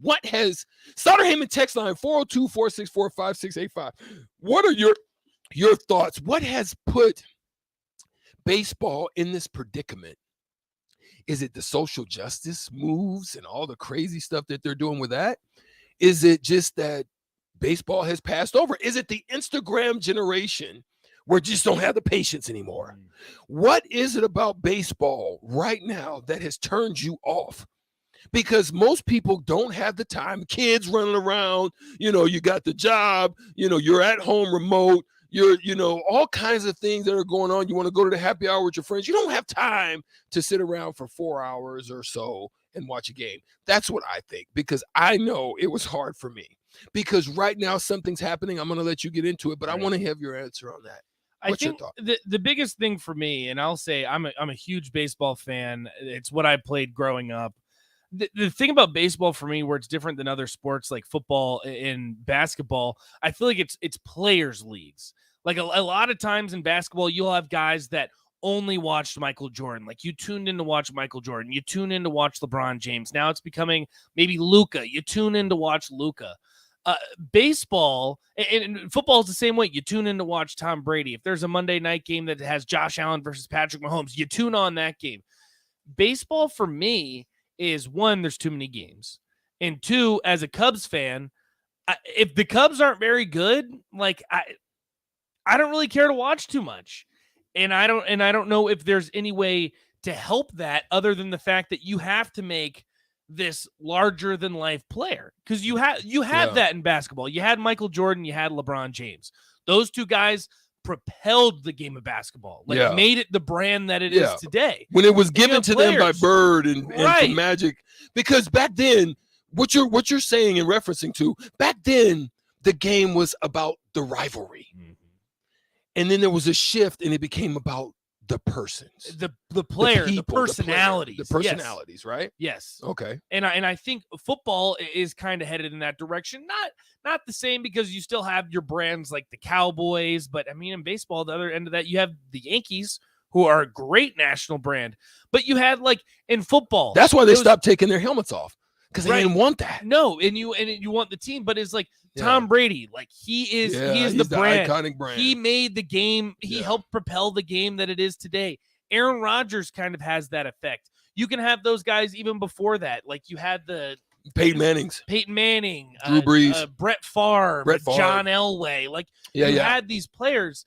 What has Sutter Heyman text line 402-464-5685? What are your thoughts? What has put baseball in this predicament? Is it the social justice moves and all the crazy stuff that they're doing with that? Is it just that baseball has passed over? Is it the Instagram generation where just don't have the patience anymore? What is it about baseball right now that has turned you off? Because most people don't have the time. Kids running around, you got the job, you're at home remote, you're, all kinds of things that are going on. You want to go to the happy hour with your friends. You don't have time to sit around for 4 hours or so and watch a game. That's what I think, because I know it was hard for me. Because right now something's happening. I'm going to let you get into it, but I want to have your answer on that. What's I think your thought? the biggest thing for me, and I'll say I'm a huge baseball fan. It's what I played growing up. The thing about baseball for me, where it's different than other sports like football and basketball, I feel like it's players' leagues. Like a lot of times in basketball, you'll have guys that only watched Michael Jordan. Like you tuned in to watch Michael Jordan. You tune in to watch LeBron James. Now it's becoming maybe Luka. You tune in to watch Luka. Baseball and football is the same way. You tune in to watch Tom Brady. If there's a Monday night game that has Josh Allen versus Patrick Mahomes, you tune on that game. Baseball for me is, one, there's too many games, and two, as a Cubs fan, if the Cubs aren't very good, like I don't really care to watch too much, and I don't know if there's any way to help that other than the fact that you have to make this larger than life player, because you had that in basketball. You had Michael Jordan, you had LeBron James. Those two guys propelled the game of basketball, made it the brand that it is today. When it was given to them by Bird and from Magic, because back then, what you're saying and referencing to, back then the game was about the rivalry, and then there was a shift, and it became about the persons, the player, the people, the personalities, the personalities, yes. right? Yes. Okay. And I think football is kind of headed in that direction. Not the same, because you still have your brands like the Cowboys, but I mean, in baseball, the other end of that, you have the Yankees, who are a great national brand. But you had, like, in football, that's why they stopped taking their helmets off, because they didn't want that. No, and you want the team, but it's like Tom Brady, like he is the brand. Iconic brand. He made the game. He helped propel the game that it is today. Aaron Rodgers kind of has that effect. You can have those guys even before that. Like you had the Peyton Manning, Drew Brees, Brett Favre, John Elway. Like you had these players.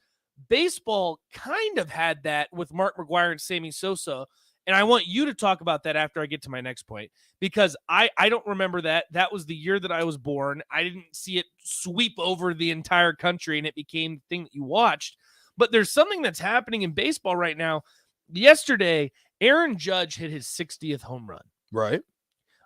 Baseball kind of had that with Mark McGwire and Sammy Sosa. And I want you to talk about that after I get to my next point, because I don't remember that. That was the year that I was born. I didn't see it sweep over the entire country and it became the thing that you watched. But there's something that's happening in baseball right now. Yesterday, Aaron Judge hit his 60th home run. Right.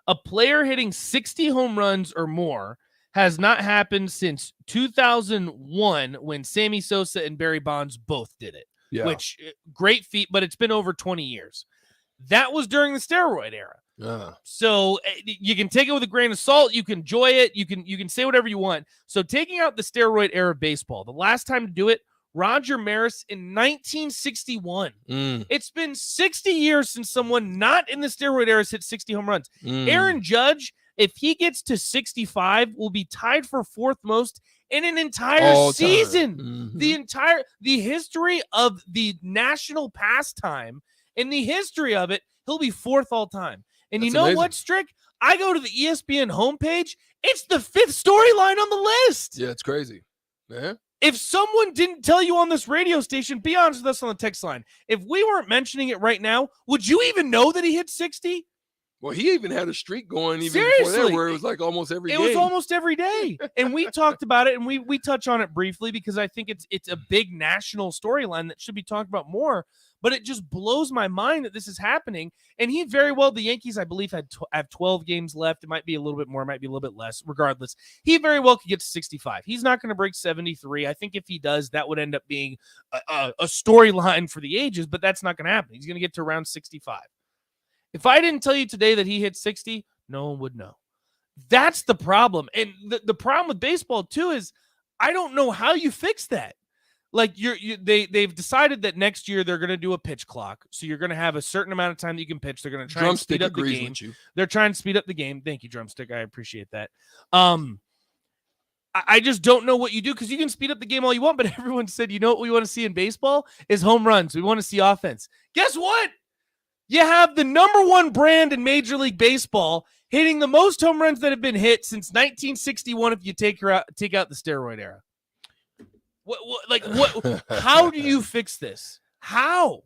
A player hitting 60 home runs or more has not happened since 2001 when Sammy Sosa and Barry Bonds both did it. Yeah. Which, great feat, but it's been over 20 years. That was during the steroid era. So you can take it with a grain of salt. You can enjoy it. You can say whatever you want. So taking out the steroid era of baseball, the last time to do it, Roger Maris in 1961. It's been 60 years since someone not in the steroid era has hit 60 home runs. Aaron Judge, if he gets to 65, will be tied for fourth most in an entire season. The history of the national pastime, in the history of it, he'll be fourth all time. And That's you know amazing. what, Strick? I go to the ESPN homepage. It's the 5th storyline on the list. Yeah, it's crazy. Yeah. If someone didn't tell you on this radio station, be honest with us on the text line. If we weren't mentioning it right now, would you even know that he hit 60? Well, he even had a streak going even Seriously, before that where it was like almost every game. It was almost every day. And we talked about it, and we touch on it briefly because I think it's a big national storyline that should be talked about more. But it just blows my mind that this is happening. And he very well, the Yankees, I believe, have 12 games left. It might be a little bit more, it might be a little bit less. Regardless, he very well could get to 65. He's not going to break 73. I think if he does, that would end up being a storyline for the ages, but that's not going to happen. He's going to get to around 65. If I didn't tell you today that he hit 60, no one would know. That's the problem. And the problem with baseball, too, is I don't know how you fix that. Like they've decided that next year they're going to do a pitch clock. So you're going to have a certain amount of time that you can pitch. They're going to try and speed up the game. They're trying to speed up the game. Thank you, Drumstick. I appreciate that. I just don't know what you do because you can speed up the game all you want, but everyone said, you know what we want to see in baseball is home runs. We want to see offense. Guess what? You have the number one brand in Major League Baseball hitting the most home runs that have been hit since 1961 if you take out the steroid era. How do you fix this? How?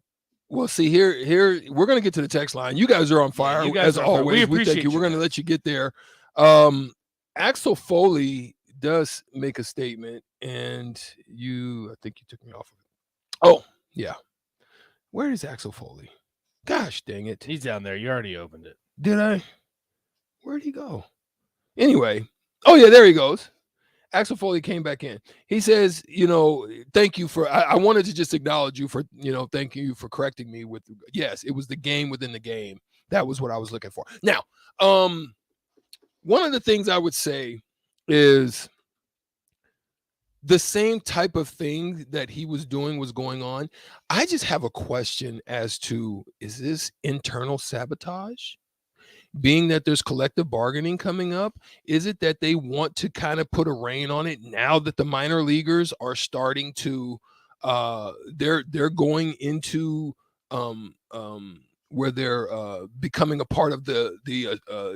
Well, see, here we're going to get to the text line. You guys are on fire, as always. We thank you. We're going to let you get there. Axel Foley does make a statement, and I think you took me off of it. Oh, yeah. Where is Axel Foley? Gosh, dang it. He's down there. You already opened it. Did I? Where'd he go? Anyway. Oh, yeah, there he goes. Axel Foley came back in. He says, thank you for, I wanted to just acknowledge you for, thank you for correcting me with, yes, it was the game within the game. That was what I was looking for. Now, one of the things I would say is the same type of thing that he was doing was going on. I just have a question as to, is this internal sabotage? Being that there's collective bargaining coming up, is it that they want to kind of put a rein on it now that the minor leaguers are starting to they're going into where they're becoming a part of the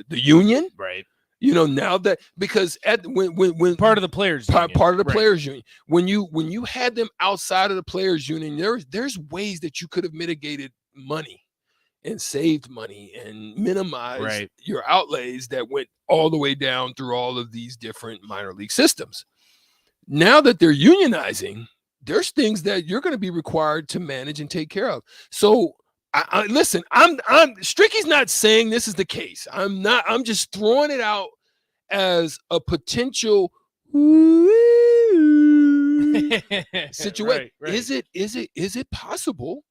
union, right? Now that because when part of the players players union, when you had them outside of the players union, there's ways that you could have mitigated money and saved money and minimized your outlays that went all the way down through all of these different minor league systems. Now that they're unionizing, there's things that you're going to be required to manage and take care of. So listen, I'm Stricky's not saying this is the case. I'm just throwing it out as a potential situation. Right. Is it possible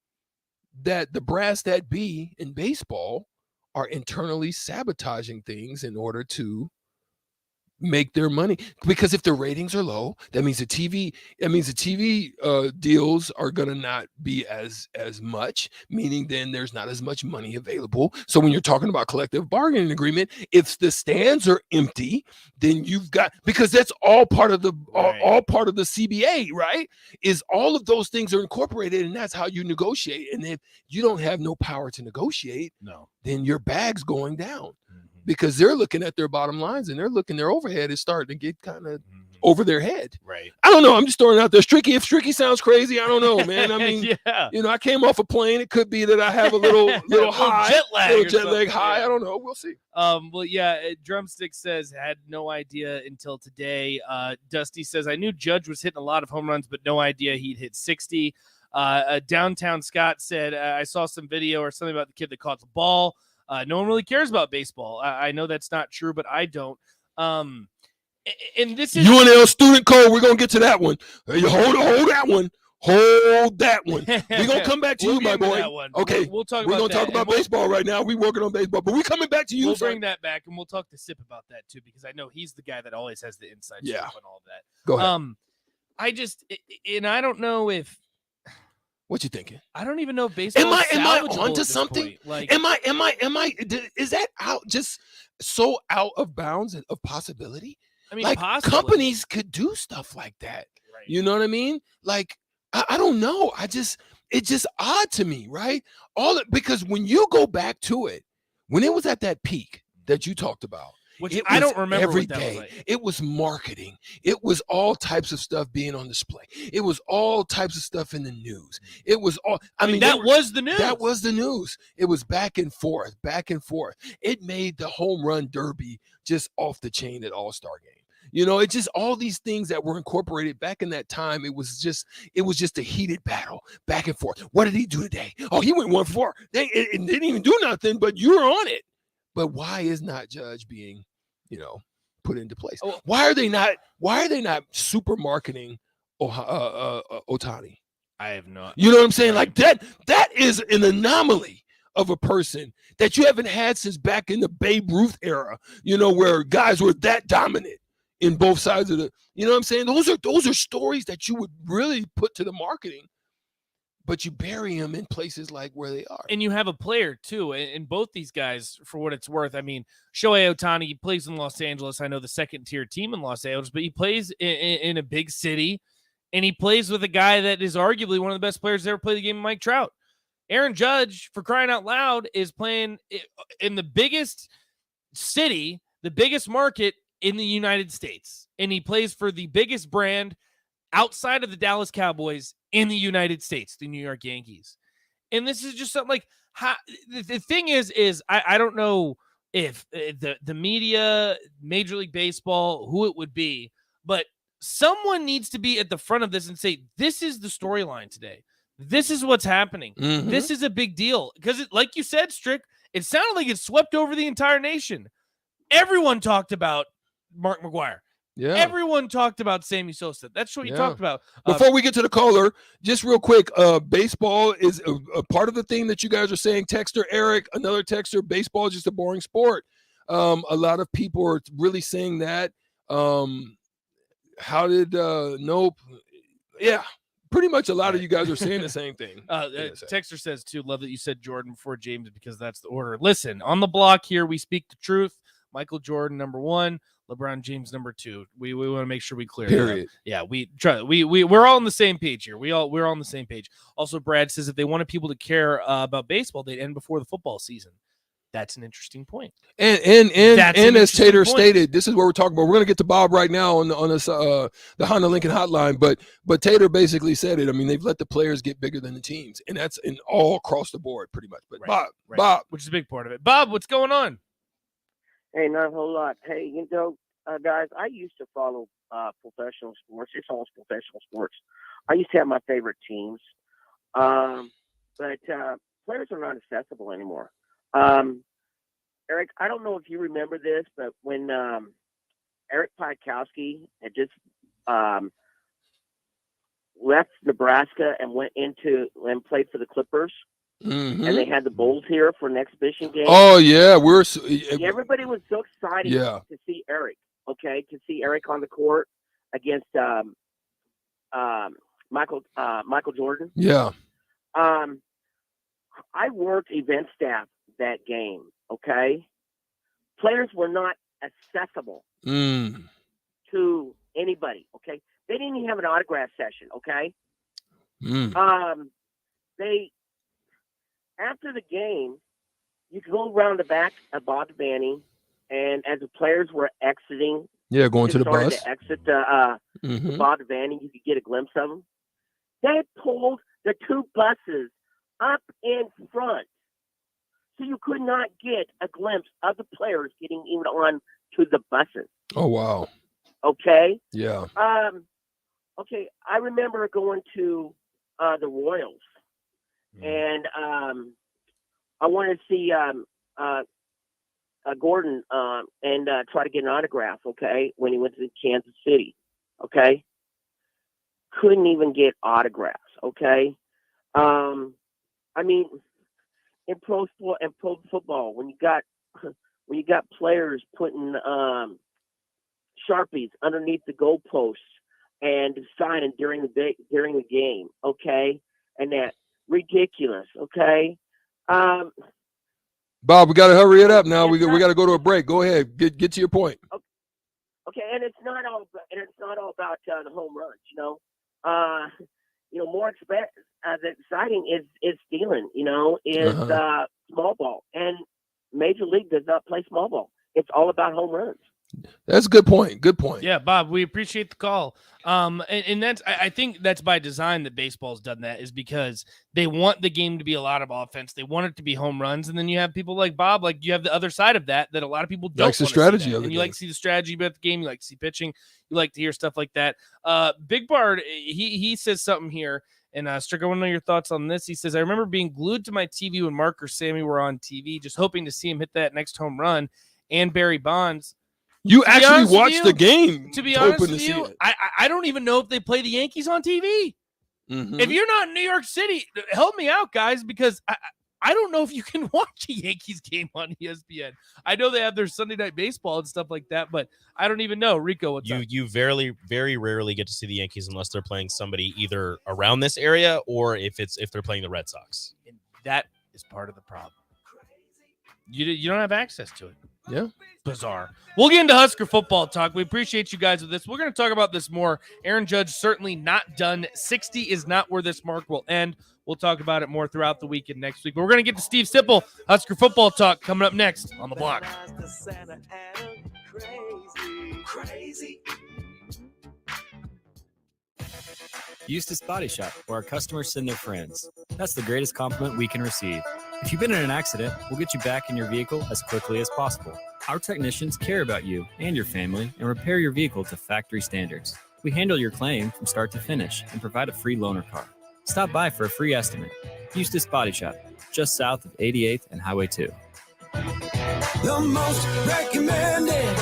that the brass that be in baseball are internally sabotaging things in order to make their money? Because if the ratings are low, that means the TV deals are going to not be as much, meaning then there's not as much money available. So when you're talking about collective bargaining agreement, if the stands are empty, then you've got, because that's all part of the all part of the CBA, right? Is all of those things are incorporated, and that's how you negotiate. And if you don't have no power to negotiate, then your bag's going down. Because they're looking at their bottom lines and their overhead is starting to get kind of over their head. Right. I don't know. I'm just throwing it out there. Stricky, if Stricky sounds crazy, I don't know, man. I mean, I came off a plane. It could be that I have a little high, jet lag high. I don't know. We'll see. Well, yeah. Drumstick says had no idea until today. Dusty says I knew Judge was hitting a lot of home runs, but no idea he'd hit 60. Downtown Scott said I saw some video or something about the kid that caught the ball. No one really cares about baseball. I know that's not true, but I don't. And this is UNL student code. We're gonna get to that one. Hey, hold that one. Hold that one. We're gonna come back to you, my boy. Okay, We'll talk we're about gonna talk that. about baseball right now. We're working on baseball, but we're coming back to you. We'll son. bring that back, and we'll talk to Sip about that too, because I know he's the guy that always has the inside Yeah. scoop on all of that. Go ahead. I don't know if. What you thinking? I don't even know if baseball. Am I salvageable onto at this something? point. Like, am I? Is that out just so out of bounds of possibility? I mean, like possibly. companies could do stuff like that. Right. You know what I mean? Like I don't know. It's just odd to me, right? Because when you go back to it, when it was at that peak that you talked about. Which It I was don't remember every what that was day. like. It was marketing. It was all types of stuff being on display. It was all types of stuff in the news. It was all. I mean, that was the news. That was the news. It was back and forth, back and forth. It made the home run derby just off the chain at All-Star Game. You know, it just all these things that were incorporated back in that time. It was just a heated battle back and forth. What did he do today? Oh, he went 1-4. It didn't even do nothing, but you're on it. But why is not Judge being, put into place? Why are they not super marketing Ohtani? I have not. You know what I'm saying? Like that is an anomaly of a person that you haven't had since back in the Babe Ruth era, where guys were that dominant in both sides of the, you know what I'm saying? Those are stories that you would really put to the marketing, but you bury them in places like where they are. And you have a player too, and both these guys, for what it's worth. I mean, Shohei Ohtani, he plays in Los Angeles. I know the second tier team in Los Angeles, but he plays in a big city, and he plays with a guy that is arguably one of the best players to ever play the game, Mike Trout. Aaron Judge, for crying out loud, is playing in the biggest city, the biggest market in the United States, and he plays for the biggest brand outside of the Dallas Cowboys in the United States, the New York Yankees. And this is just something like, the thing is I don't know if the media, Major League Baseball, who it would be, but someone needs to be at the front of this and say, this is the storyline today. This is what's happening. Mm-hmm. This is a big deal. Because like you said, Strick, it sounded like it swept over the entire nation. Everyone talked about Mark McGwire. Yeah. Everyone talked about Sammy Sosa. That's what you talked about. Before we get to the caller, just real quick, baseball is a part of the thing that you guys are saying. Texter Eric, another texter, baseball is just a boring sport. A lot of people are really saying that. Nope. Yeah. Pretty much a lot of you guys are saying the same thing. Texter says, too, love that you said Jordan before James because that's the order. Listen, on the block here, we speak the truth. Michael Jordan, number 1. LeBron James, number 2. We want to make sure we clear Period. that up. Yeah, we're all on the same page here. We're all on the same page. Also, Brad says if they wanted people to care about baseball, they'd end before the football season. That's an interesting point. And as Tater stated, this is what we're talking about. We're going to get to Bob right now on this the Honda Lincoln hotline, but Tater basically said it. I mean, they've let the players get bigger than the teams, and that's in all across the board pretty much. But Right. Bob, which is a big part of it. Bob, what's going on? Hey, not a whole lot. Hey, guys, I used to follow professional sports. It's all professional sports. I used to have my favorite teams, but players are not accessible anymore. Eric, I don't know if you remember this, but when Eric Piatkowski had just left Nebraska and went into and played for the Clippers, mm-hmm. and they had the Bulls here for an exhibition game. Oh yeah, everybody was so excited to see Eric. Okay, to see Eric on the court against Michael Jordan. Yeah. I worked event staff that game. Okay, players were not accessible to anybody. Okay, they didn't even have an autograph session. Okay. They after the game, you could go around the back of Bob Vanny, and as the players were exiting, going to the bus, to exit the Bob Vanny, you could get a glimpse of them. They pulled the 2 buses up in front, so you could not get a glimpse of the players getting even on to the buses. Oh wow. Okay. Yeah. Okay, I remember going to the Royals, and I wanted to see Gordon and try to get an autograph, okay, when he went to Kansas City, okay? Couldn't even get autographs, okay? I mean, in pro football, when you got players putting Sharpies underneath the goalposts and signing during the game, okay, and that ridiculous, okay. Bob, we got to hurry it up now. We got to go to a break. Go ahead, get to your point. Okay, and it's not all about the home runs, you know. More exciting is stealing, small ball, and Major League does not play small ball. It's all about home runs. That's a good point. Good point. Yeah, Bob, we appreciate the call. And that's, I think that's by design that baseball's done that, is because they want the game to be a lot of offense. They want it to be home runs. And then you have people like Bob, like you have the other side of that a lot of people don't Likes the want to strategy see that. of the And you game. like to see the strategy about the game. You like to see pitching. You like to hear stuff like that. Big Bard, he says something here. And Strick, I want to know your thoughts on this. He says, I remember being glued to my TV when Mark or Sammy were on TV, just hoping to see him hit that next home run, and Barry Bonds. You actually watched the game. To be honest with you, I don't even know if they play the Yankees on TV. Mm-hmm. If you're not in New York City, help me out, guys, because I don't know if you can watch a Yankees game on ESPN. I know they have their Sunday Night Baseball and stuff like that, but I don't even know. Rico, what's up? You very, very rarely get to see the Yankees unless they're playing somebody either around this area or if they're playing the Red Sox. And that is part of the problem. You don't have access to it. Yeah. Bizarre. We'll get into Husker football talk. We appreciate you guys with this. We're going to talk about this more. Aaron Judge certainly not done. 60 is not where this mark will end. We'll talk about it more throughout the week and next week. But we're going to get to Steve Sipple, Husker football talk, coming up next on the block. Crazy. Eustace Body Shop, where our customers send their friends. That's the greatest compliment we can receive. If you've been in an accident, we'll get you back in your vehicle as quickly as possible. Our technicians care about you and your family and repair your vehicle to factory standards. We handle your claim from start to finish and provide a free loaner car. Stop by for a free estimate. Eustace Body Shop, just south of 88th and Highway 2. The most recommended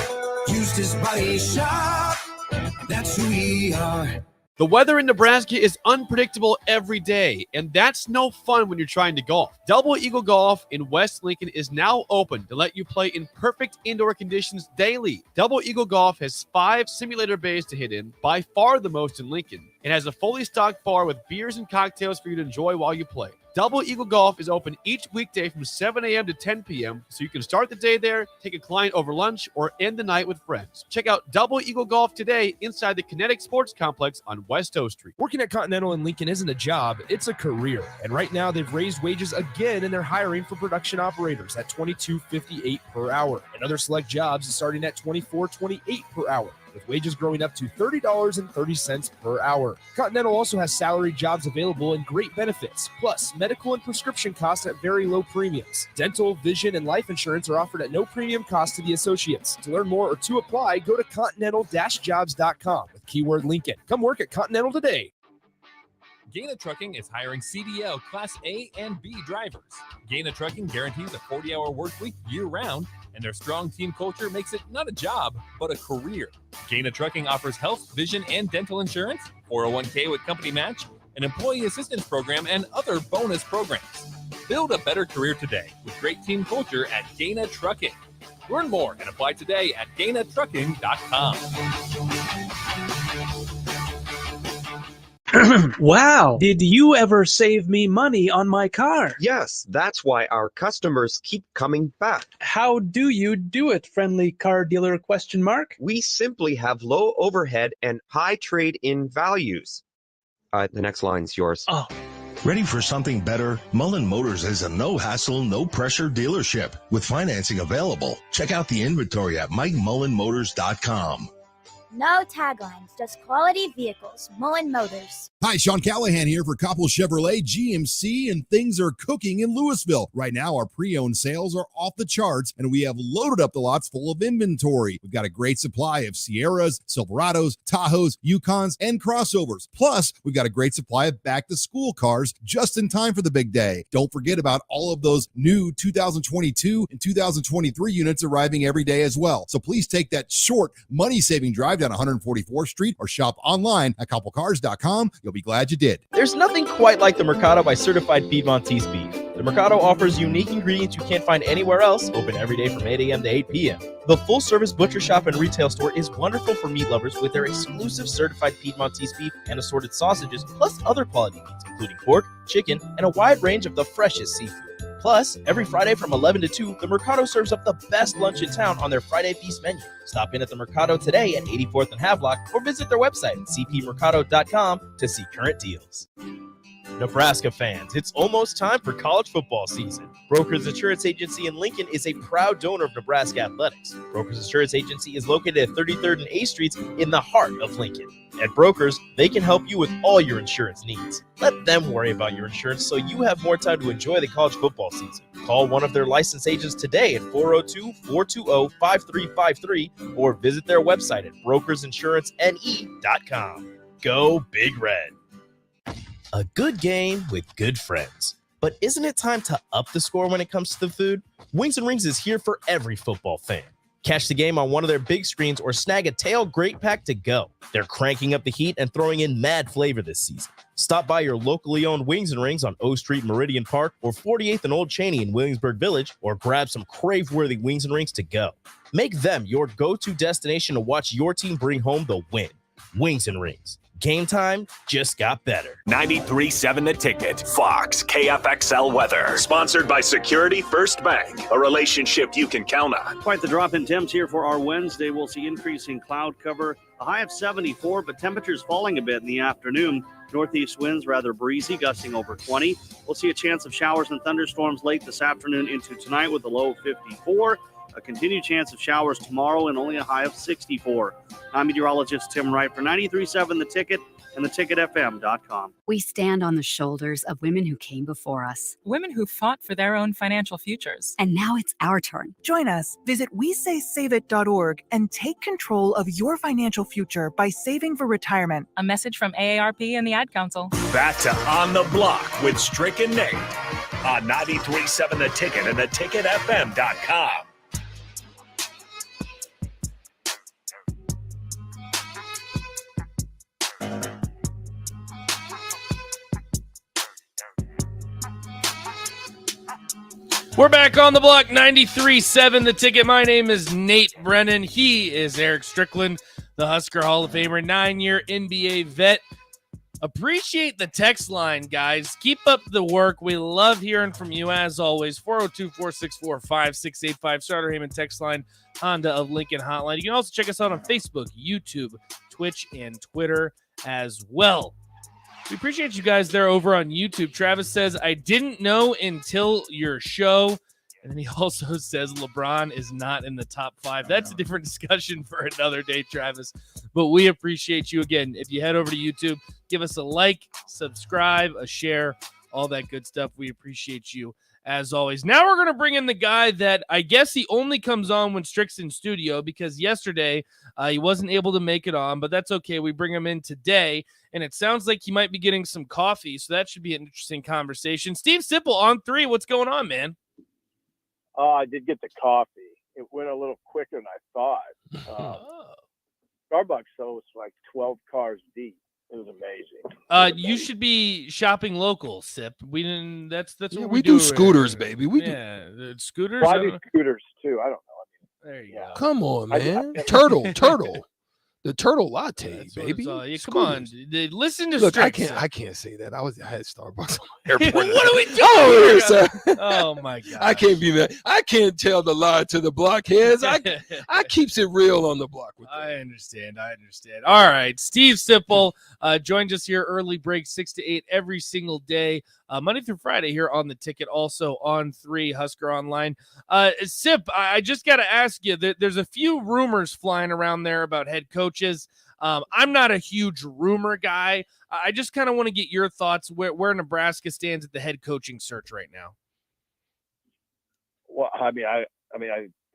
Eustace Body Shop. That's who we are. The weather in Nebraska is unpredictable every day, and that's no fun when you're trying to golf. Double Eagle Golf in West Lincoln is now open to let you play in perfect indoor conditions daily. Double Eagle Golf has 5 simulator bays to hit in, by far the most in Lincoln. It has a fully stocked bar with beers and cocktails for you to enjoy while you play. Double Eagle Golf is open each weekday from 7 a.m. to 10 p.m., so you can start the day there, take a client over lunch, or end the night with friends. Check out Double Eagle Golf today inside the Kinetic Sports Complex on West O Street. Working at Continental in Lincoln isn't a job, it's a career. And right now they've raised wages again and they're hiring for production operators at $22.58 per hour. And other select jobs is starting at $24.28 per hour, with wages growing up to $30.30 per hour. Continental also has salary jobs available and great benefits, plus medical and prescription costs at very low premiums. Dental, vision, and life insurance are offered at no premium cost to the associates. To learn more or to apply, go to continental-jobs.com with keyword Lincoln. Come work at Continental today. Gaina Trucking is hiring CDL Class A and B drivers. Gaina Trucking guarantees a 40-hour work week year-round, and their strong team culture makes it not a job, but a career. Gaina Trucking offers health, vision, and dental insurance, 401k with company match, an employee assistance program, and other bonus programs. Build a better career today with great team culture at Gaina Trucking. Learn more and apply today at GainaTrucking.com. Wow. Did you ever save me money on my car? Yes, that's why our customers keep coming back. How do you do it, friendly car dealer ? We simply have low overhead and high trade-in values. The next line's yours. Oh. Ready for something better? Mullen Motors is a no-hassle, no-pressure dealership with financing available. Check out the inventory at MikeMullenMotors.com. No taglines, just quality vehicles. Mullen Motors. Hi, Sean Callahan here for Coppell Chevrolet GMC, and things are cooking in Louisville. Right now, our pre-owned sales are off the charts, and we have loaded up the lots full of inventory. We've got a great supply of Sierras, Silverados, Tahoes, Yukons, and crossovers. Plus, we've got a great supply of back-to-school cars just in time for the big day. Don't forget about all of those new 2022 and 2023 units arriving every day as well. So please take that short, money-saving drive down 144th Street or shop online at CoppellCars.com. You'll be glad you did. There's nothing quite like the Mercado by Certified Piedmontese Beef. The Mercado offers unique ingredients you can't find anywhere else, open every day from 8 a.m. to 8 p.m. The full-service butcher shop and retail store is wonderful for meat lovers with their exclusive certified Piedmontese beef and assorted sausages, plus other quality meats, including pork, chicken, and a wide range of the freshest seafood. Plus, every Friday from 11 to 2, the Mercado serves up the best lunch in town on their Friday Feast menu. Stop in at the Mercado today at 84th and Havelock or visit their website at cpmercado.com to see current deals. Nebraska fans, it's almost time for college football season. Brokers Insurance Agency in Lincoln is a proud donor of Nebraska athletics. Brokers Insurance Agency is located at 33rd and A Streets in the heart of Lincoln. At Brokers, they can help you with all your insurance needs. Let them worry about your insurance so you have more time to enjoy the college football season. Call one of their licensed agents today at 402-420-5353 or visit their website at brokersinsurancene.com. Go Big Red. A good game with good friends. But isn't it time to up the score when it comes to the food? Wings and Rings is here for every football fan. Catch the game on one of their big screens or snag a tailgate pack to go. They're cranking up the heat and throwing in mad flavor this season. Stop by your locally owned Wings and Rings on O Street, Meridian Park, or 48th and Old Cheney in Williamsburg Village, or grab some crave-worthy Wings and Rings to go. Make them your go-to destination to watch your team bring home the win. Wings and Rings. Game time just got better. 93.7 The Ticket. Fox KFXL weather. Sponsored by Security First Bank. A relationship you can count on. Quite the drop in temps here for our Wednesday. We'll see increasing cloud cover. A high of 74, but temperatures falling a bit in the afternoon. Northeast winds rather breezy, gusting over 20. We'll see a chance of showers and thunderstorms late this afternoon into tonight with a low of 54. A continued chance of showers tomorrow and only a high of 64. I'm meteorologist Tim Wright for 93.7 The Ticket and theticketfm.com. We stand on the shoulders of women who came before us. Women who fought for their own financial futures. And now it's our turn. Join us. Visit WeSaySaveIt.org and take control of your financial future by saving for retirement. A message from AARP and the Ad Council. Back to On the Block with Strick and Nate on 93.7 The Ticket and theticketfm.com. We're back on the block, 93.7 The Ticket. My name is Nate Brennan. He is Eric Strickland, the Husker Hall of Famer, 9-year NBA vet. Appreciate the text line, guys. Keep up the work. We love hearing from you, as always. 402-464-5685, Starter Heyman text line, Honda of Lincoln hotline. You can also check us out on Facebook, YouTube, Twitch, and Twitter as well. We appreciate you guys there over on YouTube. Travis says, I didn't know until your show. And then he also says LeBron is not in the top 5. That's a different discussion for another day, Travis. But we appreciate you again. If you head over to YouTube, give us a like, subscribe, a share, all that good stuff. We appreciate you as always. Now we're going to bring in the guy that I guess he only comes on when Strick's in studio, because yesterday he wasn't able to make it on, but that's okay. We bring him in today, and it sounds like he might be getting some coffee, so that should be an interesting conversation. Steve Sipple on 3. What's going on, man? I did get the coffee. It went a little quicker than I thought. Starbucks, though, was like 12 cars deep. It was amazing. You should be shopping local, Sip. We didn't. That's what we do. Scooters, baby. We do scooters. Well, I do scooters too. I don't know. There you go. Come on, man. Turtle. The turtle latte, baby. Come on, listen to Look, Strick. I can't say that. I had Starbucks on the airport. What are we doing? Oh, sir. Oh my God! I can't be mad. I can't tell the lie to the blockheads. I keeps it real on the block with them. I understand. All right, Steve Sipple joins us here early break 6 to 8 every single day, Monday through Friday here on the Ticket. Also on 3 Husker Online. Sip, I just got to ask you. There's a few rumors flying around there about head coaches. I'm not a huge rumor guy. I just kind of want to get your thoughts where Nebraska stands at the head coaching search right now. Well, I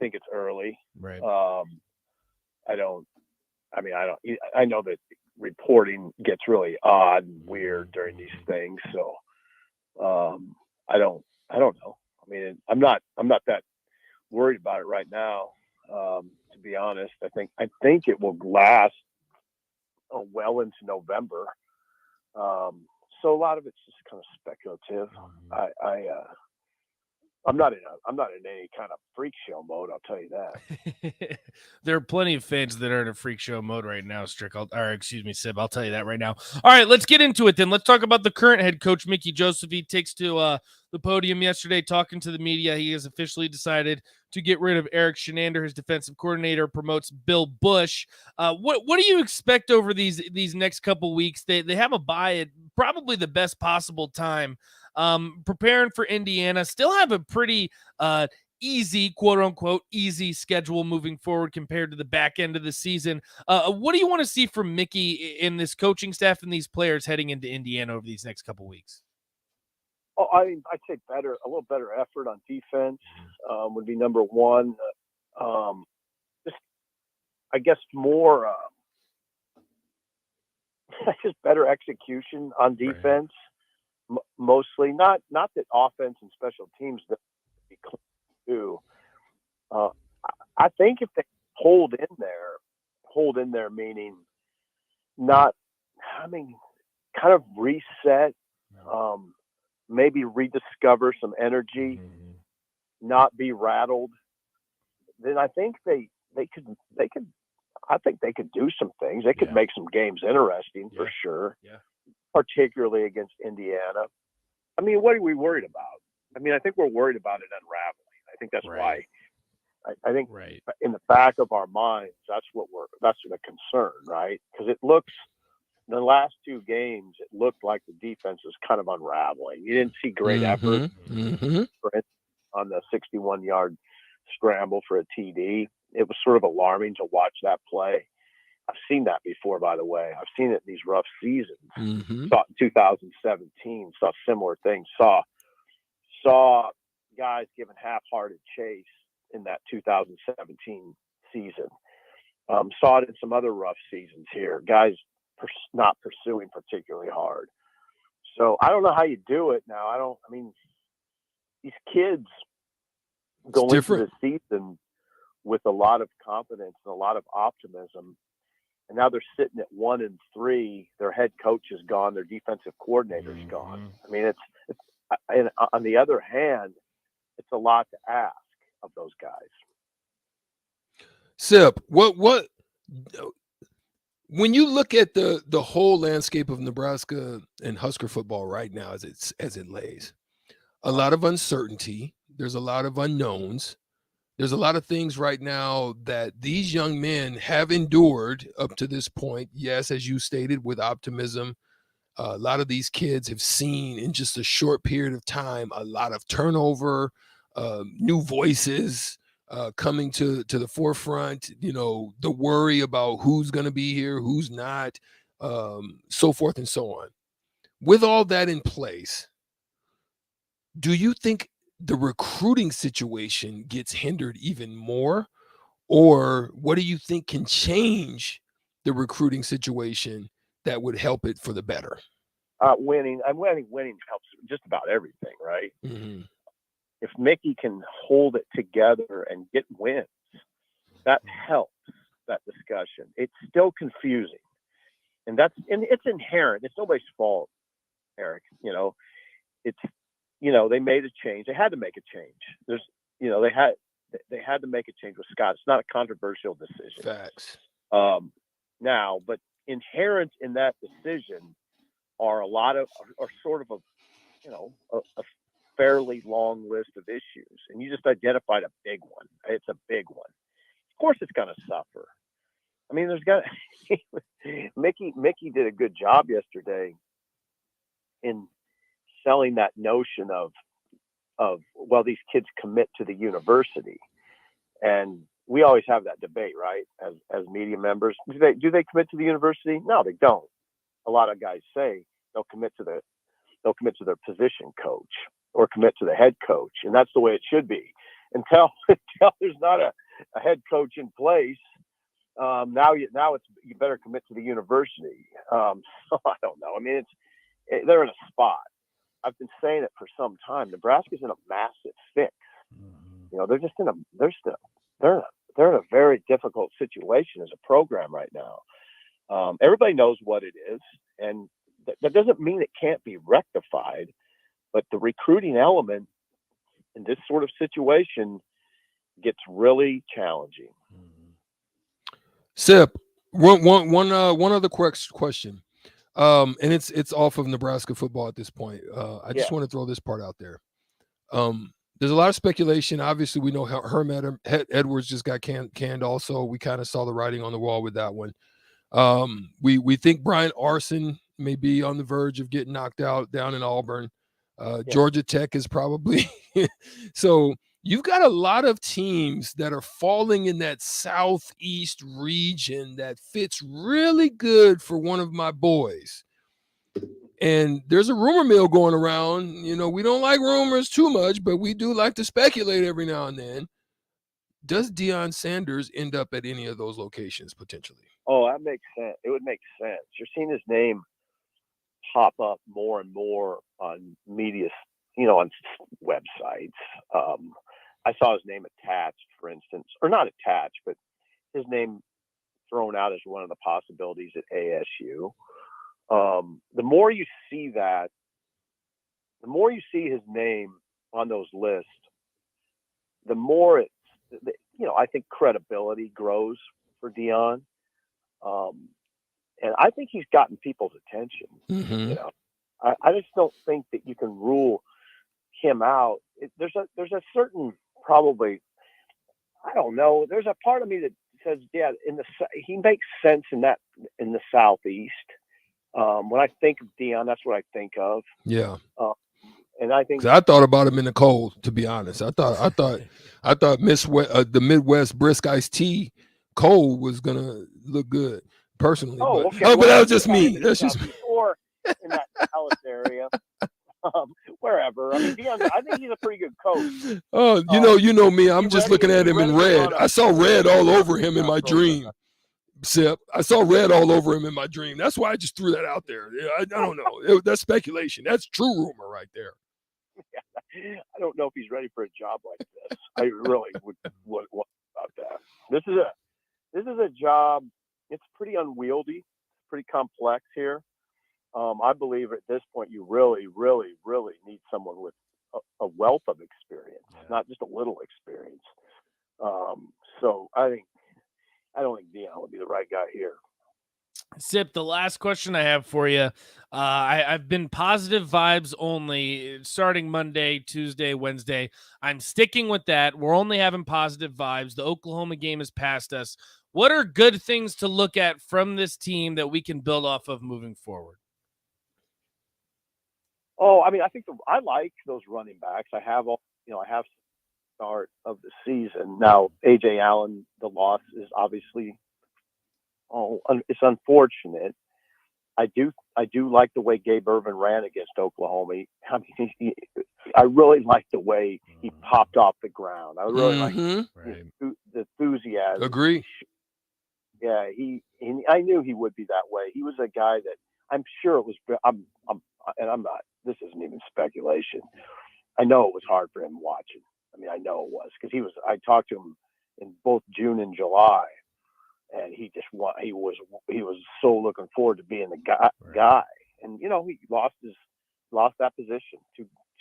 think it's early. Right. I know that reporting gets really odd and weird during these things. So, I don't know. I mean, I'm not that worried about it right now. To be honest, I think it will last well into November. So a lot of it's just kind of speculative. I'm not in any kind of freak show mode. I'll tell you that. There are plenty of fans that are in a freak show mode right now, Strick. Sib. I'll tell you that right now. All right, let's get into it then. Let's talk about the current head coach, Mickey Joseph. He takes to the podium yesterday talking to the media. He has officially decided to get rid of Eric Shenander, his defensive coordinator, promotes Bill Bush. What do you expect over these next couple weeks? They have a bye at probably the best possible time. Preparing for Indiana, still have a pretty easy, quote unquote, easy schedule moving forward compared to the back end of the season. What do you want to see from Mickey in this coaching staff and these players heading into Indiana over these next couple weeks? Oh, I'd say a little better effort on defense would be number one. Just, I guess, more, just better execution on defense. Right. Mostly, not that offense and special teams don't be clean too. I think if they hold in there meaning kind of reset, maybe rediscover some energy, not be rattled, then I think they could. I think they could do some things. They could make some games interesting for sure. Yeah. Particularly against Indiana. I mean, what are we worried about? I mean, I think we're worried about it unraveling. I think that's why. I think in the back of our minds, that's the concern, right? Because it looks, the last two games, it looked like the defense was kind of unraveling. You didn't see great effort on the 61-yard scramble for a TD. It was sort of alarming to watch that play. I've seen that before, by the way. I've seen it in these rough seasons. Saw it in 2017, saw similar things. Saw guys giving half-hearted chase in that 2017 season. Saw it in some other rough seasons here. Guys not pursuing particularly hard. So I don't know how you do it now. These kids go into the season with a lot of confidence and a lot of optimism. And now they're sitting at 1-3. Their head coach is gone. Their defensive coordinator's gone. I mean, and on the other hand, it's a lot to ask of those guys. Sip, what when you look at the whole landscape of Nebraska and Husker football right now as it lays, a lot of uncertainty. There's a lot of unknowns. There's a lot of things right now that these young men have endured up to this point. Yes, as you stated, with optimism, a lot of these kids have seen in just a short period of time a lot of turnover, new voices coming to the forefront. The worry about who's going to be here, who's not, so forth and so on. With all that in place, do you think the recruiting situation gets hindered even more, or what do you think can change the recruiting situation that would help it for the better? Winning. I think winning helps just about everything, right? If Mickey can hold it together and get wins, that helps that discussion. It's still confusing, and it's inherent. It's nobody's fault, Eric. They made a change. They had to make a change. They had to make a change with Scott. It's not a controversial decision. Facts. But inherent in that decision are sort of a fairly long list of issues, and you just identified a big one. It's a big one. Of course, it's going to suffer. I mean, Mickey did a good job yesterday in selling that notion of these kids commit to the university, and we always have that debate, right? As media members, do they commit to the university? No, they don't. A lot of guys say they'll commit to their position coach or commit to the head coach, and that's the way it should be. Until there's not a head coach in place, now you better commit to the university. So I don't know. I mean, they're in a spot. I've been saying it for some time. Nebraska's in a massive fix. You know, they're in a very difficult situation as a program right now. Everybody knows what it is, and that doesn't mean it can't be rectified. But the recruiting element in this sort of situation gets really challenging. Sip, one other question. And it's off of Nebraska football at this point. I just want to throw this part out there. There's a lot of speculation. Obviously, we know how Herm Edwards just got canned also. We kind of saw the writing on the wall with that one. We think Brian Arson may be on the verge of getting knocked out down in Auburn. Georgia Tech is probably so you've got a lot of teams that are falling in that southeast region that fits really good for one of my boys. And there's a rumor mill going around. You know, we don't like rumors too much, but we do like to speculate every now and then. Does Deion Sanders end up at any of those locations potentially? Oh, that makes sense. It would make sense. You're seeing his name pop up more and more on media, on websites. I saw his name attached, for instance, or not attached, but his name thrown out as one of the possibilities at ASU. The more you see that, the more you see his name on those lists, the more I think credibility grows for Deion. And I think he's gotten people's attention. Mm-hmm. I just don't think that you can rule him out. There's a certain, probably, I don't know. There's a part of me that says, yeah, he makes sense in the Southeast. When I think of Deion, that's what I think of. Yeah. And I think I thought about him in the cold, to be honest. I thought the Midwest brisk iced tea cold was gonna look good personally. But that was just me. That's just me. Or in that Dallas area, wherever. I mean, Deion, I think he's a pretty good coach. Oh, you know me. I'm just looking at him in red. I saw red all over him in my dream. Sip. I saw red all over him in my dream. That's why I just threw that out there. I don't know. That's speculation. That's true rumor right there. Yeah, I don't know if he's ready for a job like this. I really would about that. This is a job. It's pretty unwieldy, pretty complex here. I believe at this point you really, really, really need someone with a wealth of experience, not just a little experience. So I don't think Deion would be the right guy here. Sip, the last question I have for you. I've been positive vibes only starting Monday, Tuesday, Wednesday. I'm sticking with that. We're only having positive vibes. The Oklahoma game has passed us. What are good things to look at from this team that we can build off of moving forward? Oh, I mean, I think I like those running backs. I have start of the season. Now, A.J. Allen, the loss is obviously, it's unfortunate. I do like the way Gabe Ervin ran against Oklahoma. I mean, I really like the way he popped off the ground. I really like the enthusiasm. Agree. Yeah, I knew he would be that way. He was a guy that I'm sure it was. I'm not. This isn't even speculation. I know it was hard for him watching. I mean, I know it was because I talked to him in both June and July, and he was so looking forward to being the guy. And he lost that position.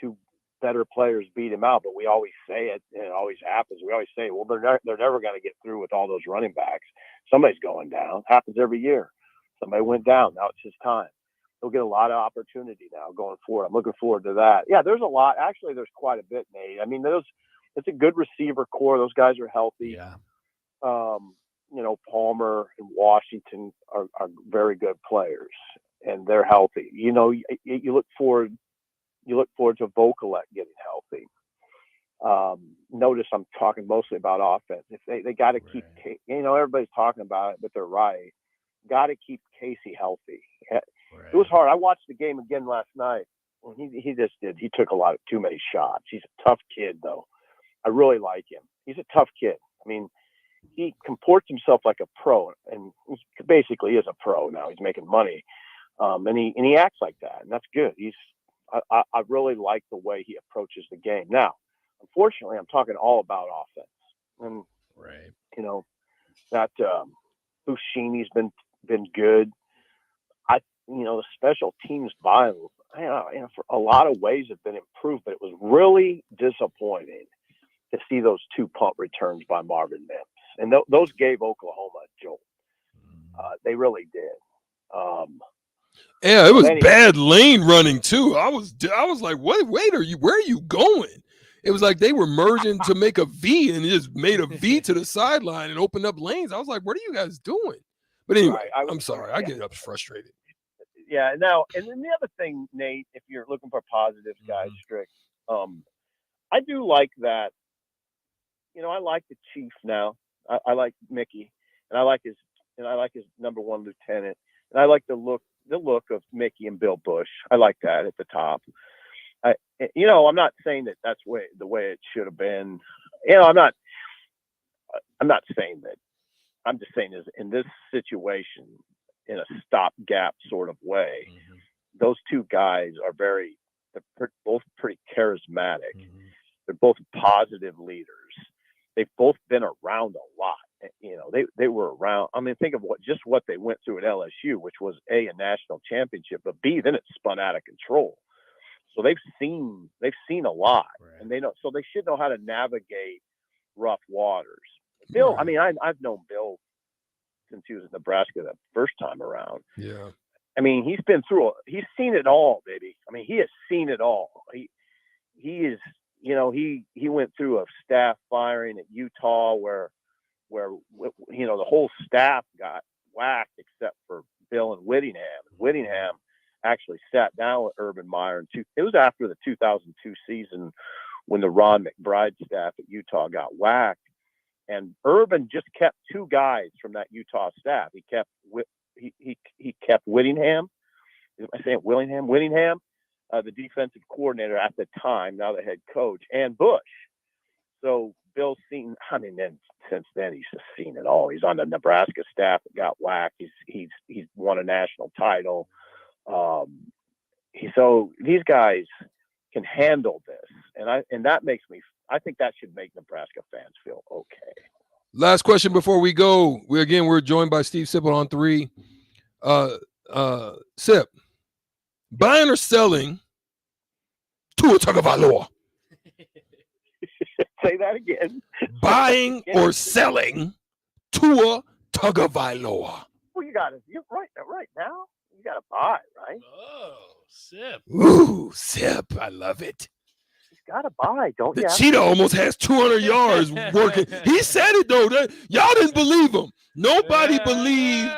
Two better players beat him out, but we always say it, and it always happens. We always say, well, they're never going to get through with all those running backs. Somebody's going down. Happens every year. Somebody went down. Now it's his time. He'll get a lot of opportunity now going forward. I'm looking forward to that. Yeah, there's a lot. Actually, there's quite a bit, Nate. I mean, it's a good receiver core. Those guys are healthy. Yeah. Palmer and Washington are very good players, and they're healthy. You look forward to Vokalek getting healthy. notice I'm talking mostly about offense. If they got to keep, everybody's talking about it, but they're right. Got to keep Casey healthy. It was hard. I watched the game again last night. He just did. He took too many shots. He's a tough kid, though. I really like him. He's a tough kid. I mean, he comports himself like a pro, and he basically is a pro now. He's making money, and he acts like that, and that's good. I really like the way he approaches the game. Now, unfortunately, I'm talking all about offense, and that Bushini's been good. The special teams by for a lot of ways have been improved, but it was really disappointing to see those 2 punt returns by Marvin Mims, and those gave Oklahoma a jolt. They really did. Yeah, it was bad lane running too. I was like, wait, where are you going? It was like they were merging to make a V, and it just made a V to the sideline and opened up lanes. I was like, what are you guys doing? But anyway, I'm sorry. I get up frustrated. Yeah. Now, and then the other thing, Nate, if you're looking for positives, guys, Strick, I do like that. I like the chief now. I like Mickey, and I like his number 1 lieutenant, and I like the look of Mickey and Bill Bush. I like that at the top. I'm not saying that that's the way it should have been. I'm not saying that. I'm just saying is in this situation, in a stopgap sort of way, those 2 guys are they're both pretty charismatic. They're both positive leaders. They've both been around a lot. They were around. I mean, think of what they went through at LSU, which was a national championship, but B, then it spun out of control. So they've seen a lot, and so they should know how to navigate rough waters. Bill, I mean, I've known Bill since he was in Nebraska the first time around. Yeah. I mean, he's seen it all, baby. I mean, he has seen it all. He is, he went through a staff firing at Utah where the whole staff got whacked except for Bill and Whittingham. Whittingham actually sat down with Urban Meyer. It was after the 2002 season when the Ron McBride staff at Utah got whacked. And Urban just kept 2 guys from that Utah staff. He kept Whittingham. Am I saying Willingham? Whittingham, the defensive coordinator at the time, now the head coach, and Bush. So Bill's seen. I mean, then since then he's just seen it all. He's on the Nebraska staff that got whacked. He's won a national title. So these guys can handle this, and that makes me. I think that should make Nebraska fans feel okay. Last question before we go. We're joined by Steve Sipple on 3. Sip, buying or selling Tua Tagovailoa? Say that again. Buying or selling Tua Tagovailoa? Well, you're right now. You got to buy, right? Oh, Sip. Ooh, Sip. I love it. Got to buy, don't you? The cheetah almost has 200 yards working. He said it, though. Y'all didn't believe him. Nobody believed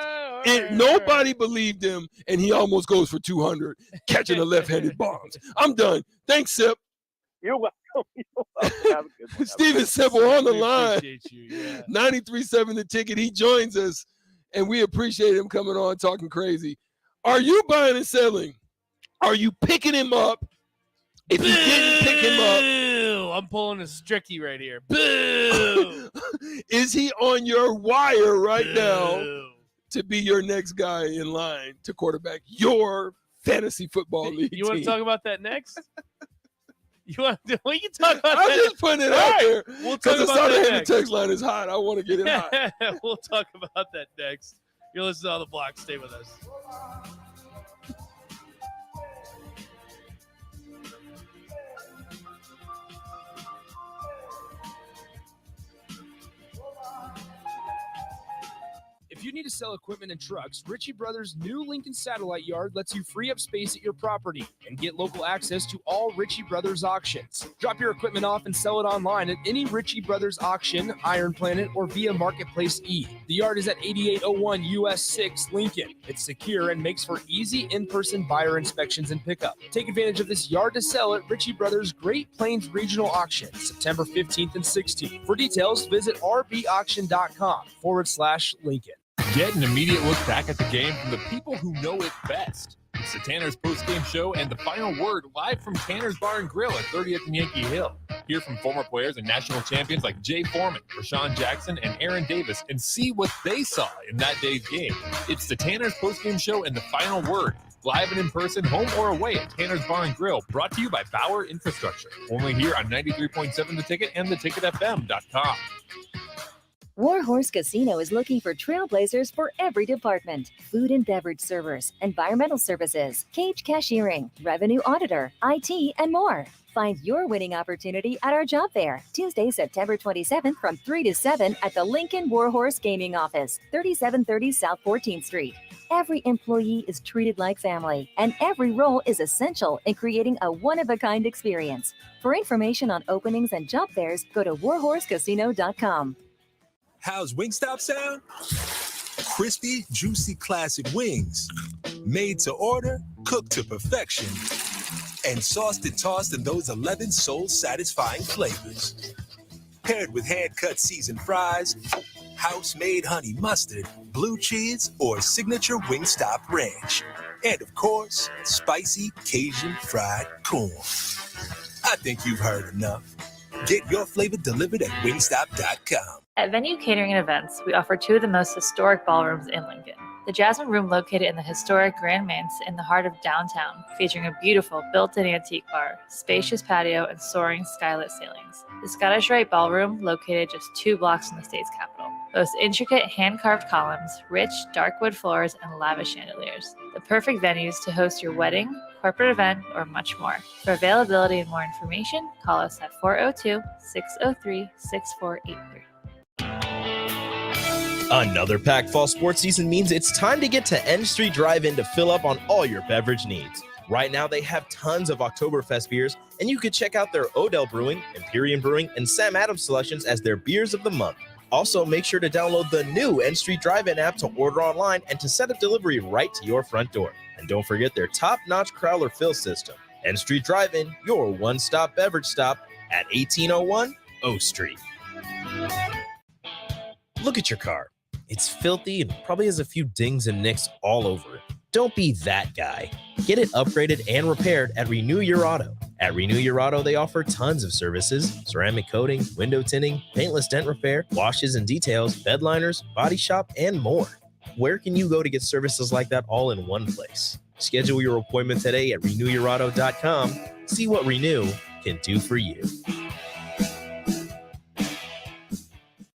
it. Nobody believed him, and he almost goes for 200, catching the left-handed bombs. I'm done. Thanks, Sip. You're welcome. Have a good one. Steven Sipple on the line. Appreciate you. Yeah. 93.7 The Ticket. He joins us, and we appreciate him coming on talking crazy. Are you buying and selling? Are you picking him up? If you didn't pick him up, I'm pulling a Stricky right here. Boo! Is he on your wire right now to be your next guy in line to quarterback your fantasy football league? You want to team? talk about that next? We can talk about I'm that. just putting it out there We'll talk because the about that Southern next. text line is hot. I want to get it hot. We'll talk about that next. You're listening on the block. Stay with us. If you need to sell equipment and trucks, Ritchie Brothers' new Lincoln Satellite Yard lets you free up space at your property. and get local access to all Ritchie Brothers auctions. Drop your equipment off and sell it online at any Ritchie Brothers auction, Iron Planet, or via Marketplace E. The yard is at 8801 US 6 Lincoln. It's secure and makes for easy in-person buyer inspections and pickup. Take advantage of this yard to sell at Ritchie Brothers Great Plains Regional Auction, September 15th and 16th. For details, visit rbauction.com/Lincoln. Get an immediate look back at the game from the people who know it best. It's the Tanner's post-game show and the final word live from Tanner's Bar and Grill at 30th and Yankee Hill. Hear from former players and national champions like Jay Foreman, Rashawn Jackson, and Aaron Davis and see what they saw in that day's game. It's the Tanner's post-game show and the final word. Live and in person, home or away at Tanner's Bar and Grill, brought to you by Bauer Infrastructure. Only here on 93.7 The Ticket and theticketfm.com. Warhorse Casino is looking for trailblazers for every department: food and beverage servers, environmental services, cage cashiering, revenue auditor, IT, and more. Find your winning opportunity at our job fair, Tuesday, September 27th from 3 to 7 at the Lincoln Warhorse Gaming Office, 3730 South 14th Street. Every employee is treated like family, and every role is essential in creating a one-of-a-kind experience. For information on openings and job fairs, go to warhorsecasino.com. How's Wingstop sound? Crispy, juicy, classic wings. Made to order, cooked to perfection. And sauced and tossed in those 11 soul-satisfying flavors. Paired with hand-cut seasoned fries, house-made honey mustard, blue cheese, or signature Wingstop ranch. And, of course, spicy Cajun fried corn. I think you've heard enough. Get your flavor delivered at wingstop.com. At Venue Catering and Events, we offer two of the most historic ballrooms in Lincoln. The Jasmine Room, located in the historic Grand Manse in the heart of downtown, featuring a beautiful built-in antique bar, spacious patio, and soaring skylit ceilings. The Scottish Rite Ballroom, located just 2 blocks from the state's capital, boasts intricate hand-carved columns, rich dark wood floors, and lavish chandeliers. The perfect venues to host your wedding, corporate event, or much more. For availability and more information, call us at 402-603-6483. Another packed fall sports season means it's time to get to N Street Drive-In to fill up on all your beverage needs. Right now, they have tons of Oktoberfest beers, and you could check out their Odell Brewing, Imperium Brewing, and Sam Adams selections as their beers of the month. Also, make sure to download the new N Street Drive-In app to order online and to set up delivery right to your front door. And don't forget their top-notch crowler fill system. N Street Drive-In, your one-stop beverage stop at 1801 O Street. Look at your car. It's filthy and probably has a few dings and nicks all over it. Don't be that guy. Get it upgraded and repaired at Renew Your Auto. At Renew Your Auto, they offer tons of services: ceramic coating, window tinting, paintless dent repair, washes and details, bed liners, body shop, and more. Where can you go to get services like that all in one place? Schedule your appointment today at renewyourauto.com. See what Renew can do for you.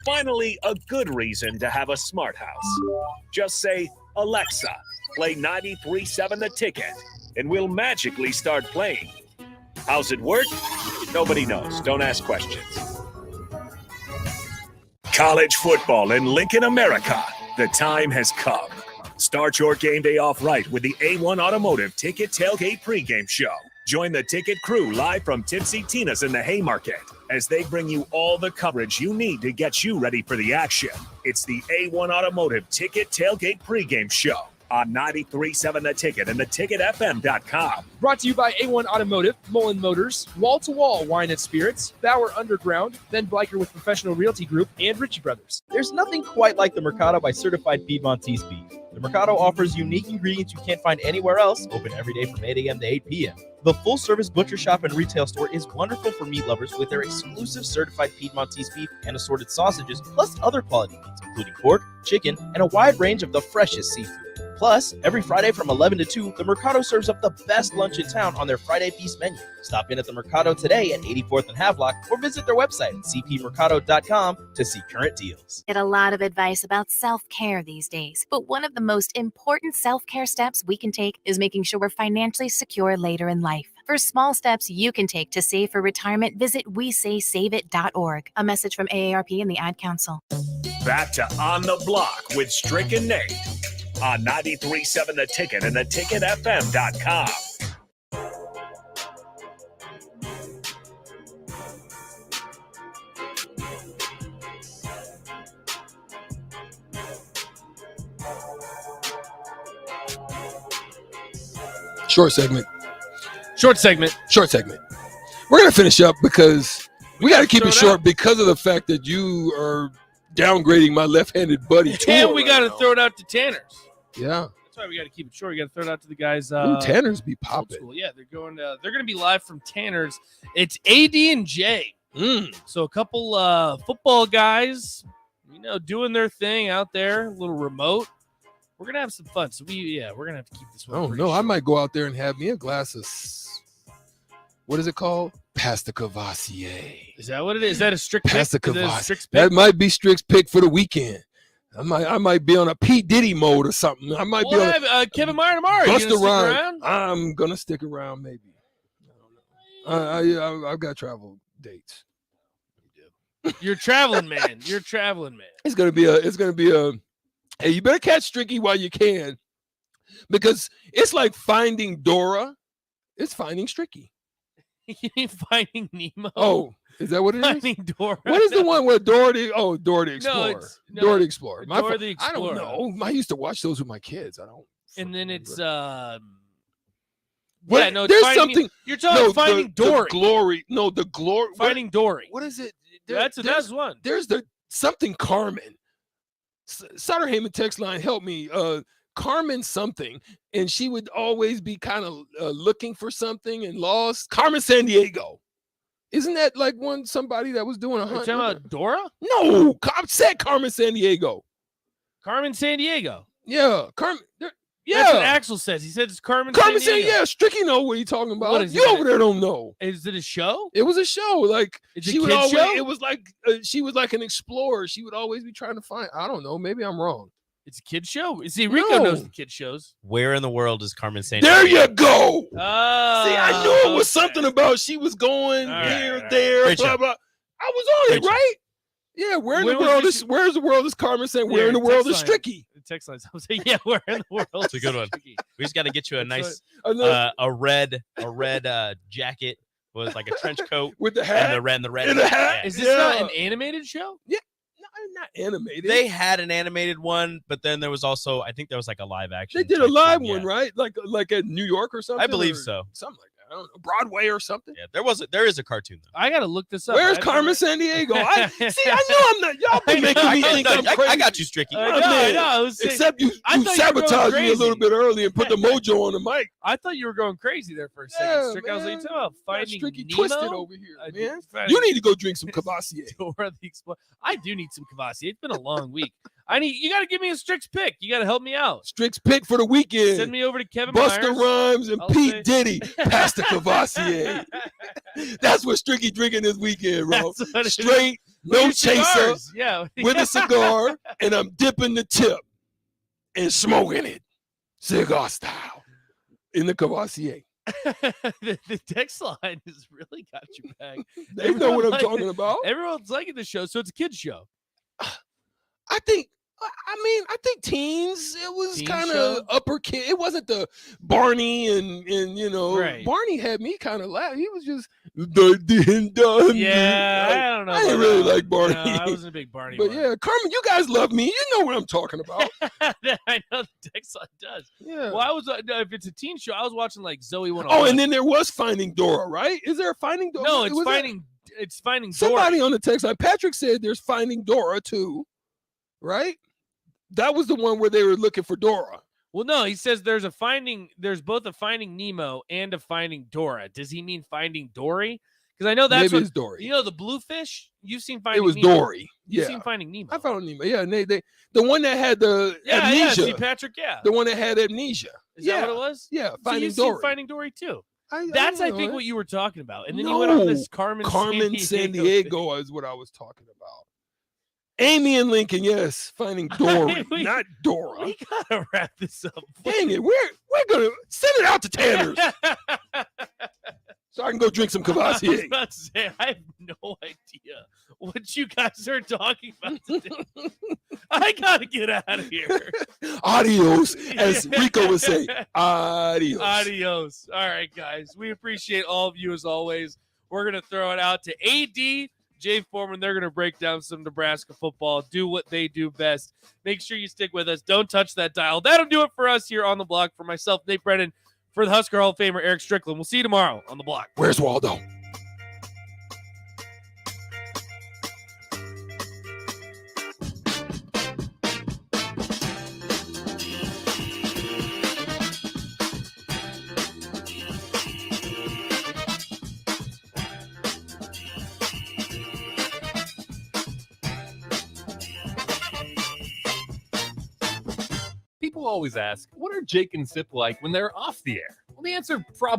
Finally, a good reason to have a smart house. Just say, Alexa, play 93.7 The Ticket, and we'll magically start playing. How's it work? Nobody knows. Don't ask questions. College football in Lincoln, America. The time has come. Start your game day off right with the A1 Automotive Ticket Tailgate pregame show. Join the Ticket crew live from Tipsy Tina's in the Haymarket as they bring you all the coverage you need to get you ready for the action. It's the A1 Automotive Ticket Tailgate pregame show on 93.7 The Ticket and theticketfm.com. Brought to you by A1 Automotive, Mullen Motors, Wall to Wall Wine and Spirits, Bauer Underground, Ben Bleicher with Professional Realty Group, and Ritchie Brothers. There's nothing quite like the Mercado by Certified Piedmontese beef. The Mercado offers unique ingredients you can't find anywhere else, open every day from 8 a.m. to 8 p.m. The full-service butcher shop and retail store is wonderful for meat lovers with their exclusive certified Piedmontese beef and assorted sausages, plus other quality meats, including pork, chicken, and a wide range of the freshest seafood. Plus, every Friday from 11 to 2, the Mercado serves up the best lunch in town on their Friday Feast menu. Stop in at the Mercado today at 84th and Havelock or visit their website at cpmercado.com to see current deals. Get a lot of advice about self-care these days, but one of the most important self-care steps we can take is making sure we're financially secure later in life. For small steps you can take to save for retirement, visit WeSaySaveIt.org. A message from AARP and the Ad Council. Back to On the Block with Strick and Nate on 93.7 The Ticket and theticketfm.com. Short segment. Short segment. Short segment. We're going to finish up because we got to keep it throw it short because of the fact that you are downgrading my left-handed buddy. And we got to throw it out to Tanner's. Yeah. That's why we got to keep it short. We got to throw it out to the guys. Ooh, Tanner's be old popping. school. Yeah, they're going to be live from Tanner's. It's AD and J. So a couple football guys, doing their thing out there, a little remote. We're gonna have some fun. So we're gonna have to keep this one. Oh no, I might go out there and have me a glass of what is it called? Pasta Cavassier. Is that what it is? Is that a Strick pick? Pasta Is that a Cavassier. Strick's pick? That might be Strick's pick for the weekend. I might be on a P. Diddy mode or something. I might be on Kevin Meyer tomorrow. You Busta gonna stick Rhymes. around? I'm gonna stick around, maybe. I don't know. I've got travel dates. You're traveling, man. You're traveling, man. It's gonna be a. Hey, you better catch Stricky while you can, because it's like Finding Dora. It's Finding Stricky. You mean Finding Nemo? Oh, is that what it is? Finding Dora. What is the one where Dora the Explorer? No, Dora the Explorer. Dora the Explorer. I don't know. I used to watch those with my kids. I don't. And then it's There's Finding, something. You're talking Finding Dory. The glory. No, the glory. Finding Dory. What is it? That's one. There's something Carmen. Sutter Heyman text line, help me. Carmen something, and she would always be kind of looking for something and lost. Carmen Sandiego. Isn't that like somebody that was doing a hunt? You're talking about Dora? No, I said Carmen Sandiego. Carmen Sandiego. Yeah, Carmen. Yeah, that's what Axel says. He said it's Carmen Sandiego. Yeah, Stricky know what he's talking about. What is you it? over there don't know. Is it a show? It was a show. Like It's a she would kid always. show? It was like she was like an explorer. She would always be trying to find. I don't know. Maybe I'm wrong. It's a kid show. See, Rico knows the kid shows. Where in the world is Carmen Sandiego? There you go. Oh, See, I knew it was something about she was going here, there, Great blah, show. blah. I was on it, Great show. right? Yeah, where in the When was world this- is where's the world is Carmen saying? Where in the Text world is line. Stricky? The text lines. I was like, yeah, where in the world? That's a good one. We just got to get you a nice right. a red jacket with like a trench coat With the hat? and the red And the hat? Yeah. Is this not an animated show? Yeah, not animated. They had an animated one, but then there was also I think there was like a live action. They did a type live thing, one, yeah. right? Like at New York or something. I believe or so. Something like that. I don't know, Broadway or something. Yeah, there is a cartoon though. I gotta look this up. Where's I- Carmen Sandiego? I know I'm not. Y'all been making me think I'm crazy. I got you, Stricky. I know. I was saying- Except you I thought you were going sabotaged me a little crazy. bit early and put the mojo on the mic. I thought you were going crazy there for a second. Yeah, Strick, I was like, man. you talking about Got Finding Stricky Nemo? twisted over here, I man. did Finding You need to go drink some Cavassier. Dora the Explorer. I do need some Cavassier. It's been a long week. You got to give me a Strick's pick. You got to help me out. Strick's pick for the weekend. Send me over to Kevin Busta Myers. Rhymes and I'll Pete say- Diddy. Pasta Cavassier. That's what Stricky drinking this weekend, bro. That's what it is. Straight, no With chaser, cigars. Yeah. with a cigar, and I'm dipping the tip and smoking it, cigar style, in the Cavassier. the text line has really got you back. They know what I'm Everyone talking liked- about. Everyone's liking the show, so it's a kid's show. I think teens, it was Teen kind show? of upper kid. It wasn't the Barney and Right. Barney had me kind of laugh. He was just Yeah, I don't know. I didn't about really that. like Barney. No, I wasn't a big Barney. But one. yeah, Carmen, you guys love me. You know what I'm talking about. I know the text line does. Yeah. Well, I was no, if it's a teen show, I was watching like Zoe 101. Oh, and then there was Finding Dora, right? Is there a Finding Dora? no, it's Was there- finding. It's finding Somebody Dory. on the text line. Patrick said there's Finding Dora too, right? That was the one where they were looking for Dora. Well, no, he says there's a finding. There's both a Finding Nemo and a Finding Dora. Does he mean Finding Dory? Because I know that's Maybe what, it's Dory. You know the bluefish. You've seen Finding. It was Nemo. Dory. You've Yeah. seen Finding Nemo. I found Nemo. Yeah, and they the one that had the Yeah, amnesia. see, Patrick. Yeah, The one that had amnesia. is that what it was? Yeah, So Finding you've seen Dory. Finding Dory too. I That's don't I know think it. what you were talking about, and then you went on this Carmen San thing. Diego is what I was talking about. Amy and Lincoln, yes, Finding Dory, We- not Dora. We gotta wrap this up. Dang it, we're gonna send it out to Tanner's so I can go drink some I was Cavassier. about to say, I have no idea what you guys are talking about today. I gotta get out of here. Adios, as Rico would say. Adios. Adios. All right, guys. We appreciate all of you as always. We're gonna throw it out to AD, Jay Foreman. They're gonna break down some Nebraska football, do what they do best. Make sure you stick with us. Don't touch that dial. That'll do it for us here on the block. For myself, Nate Brennan, for the Husker Hall of Famer Eric Strickland. We'll see you tomorrow on The Block. Where's Waldo? People always ask, what are Jake and Sip like when they're off the air? Well, the answer probably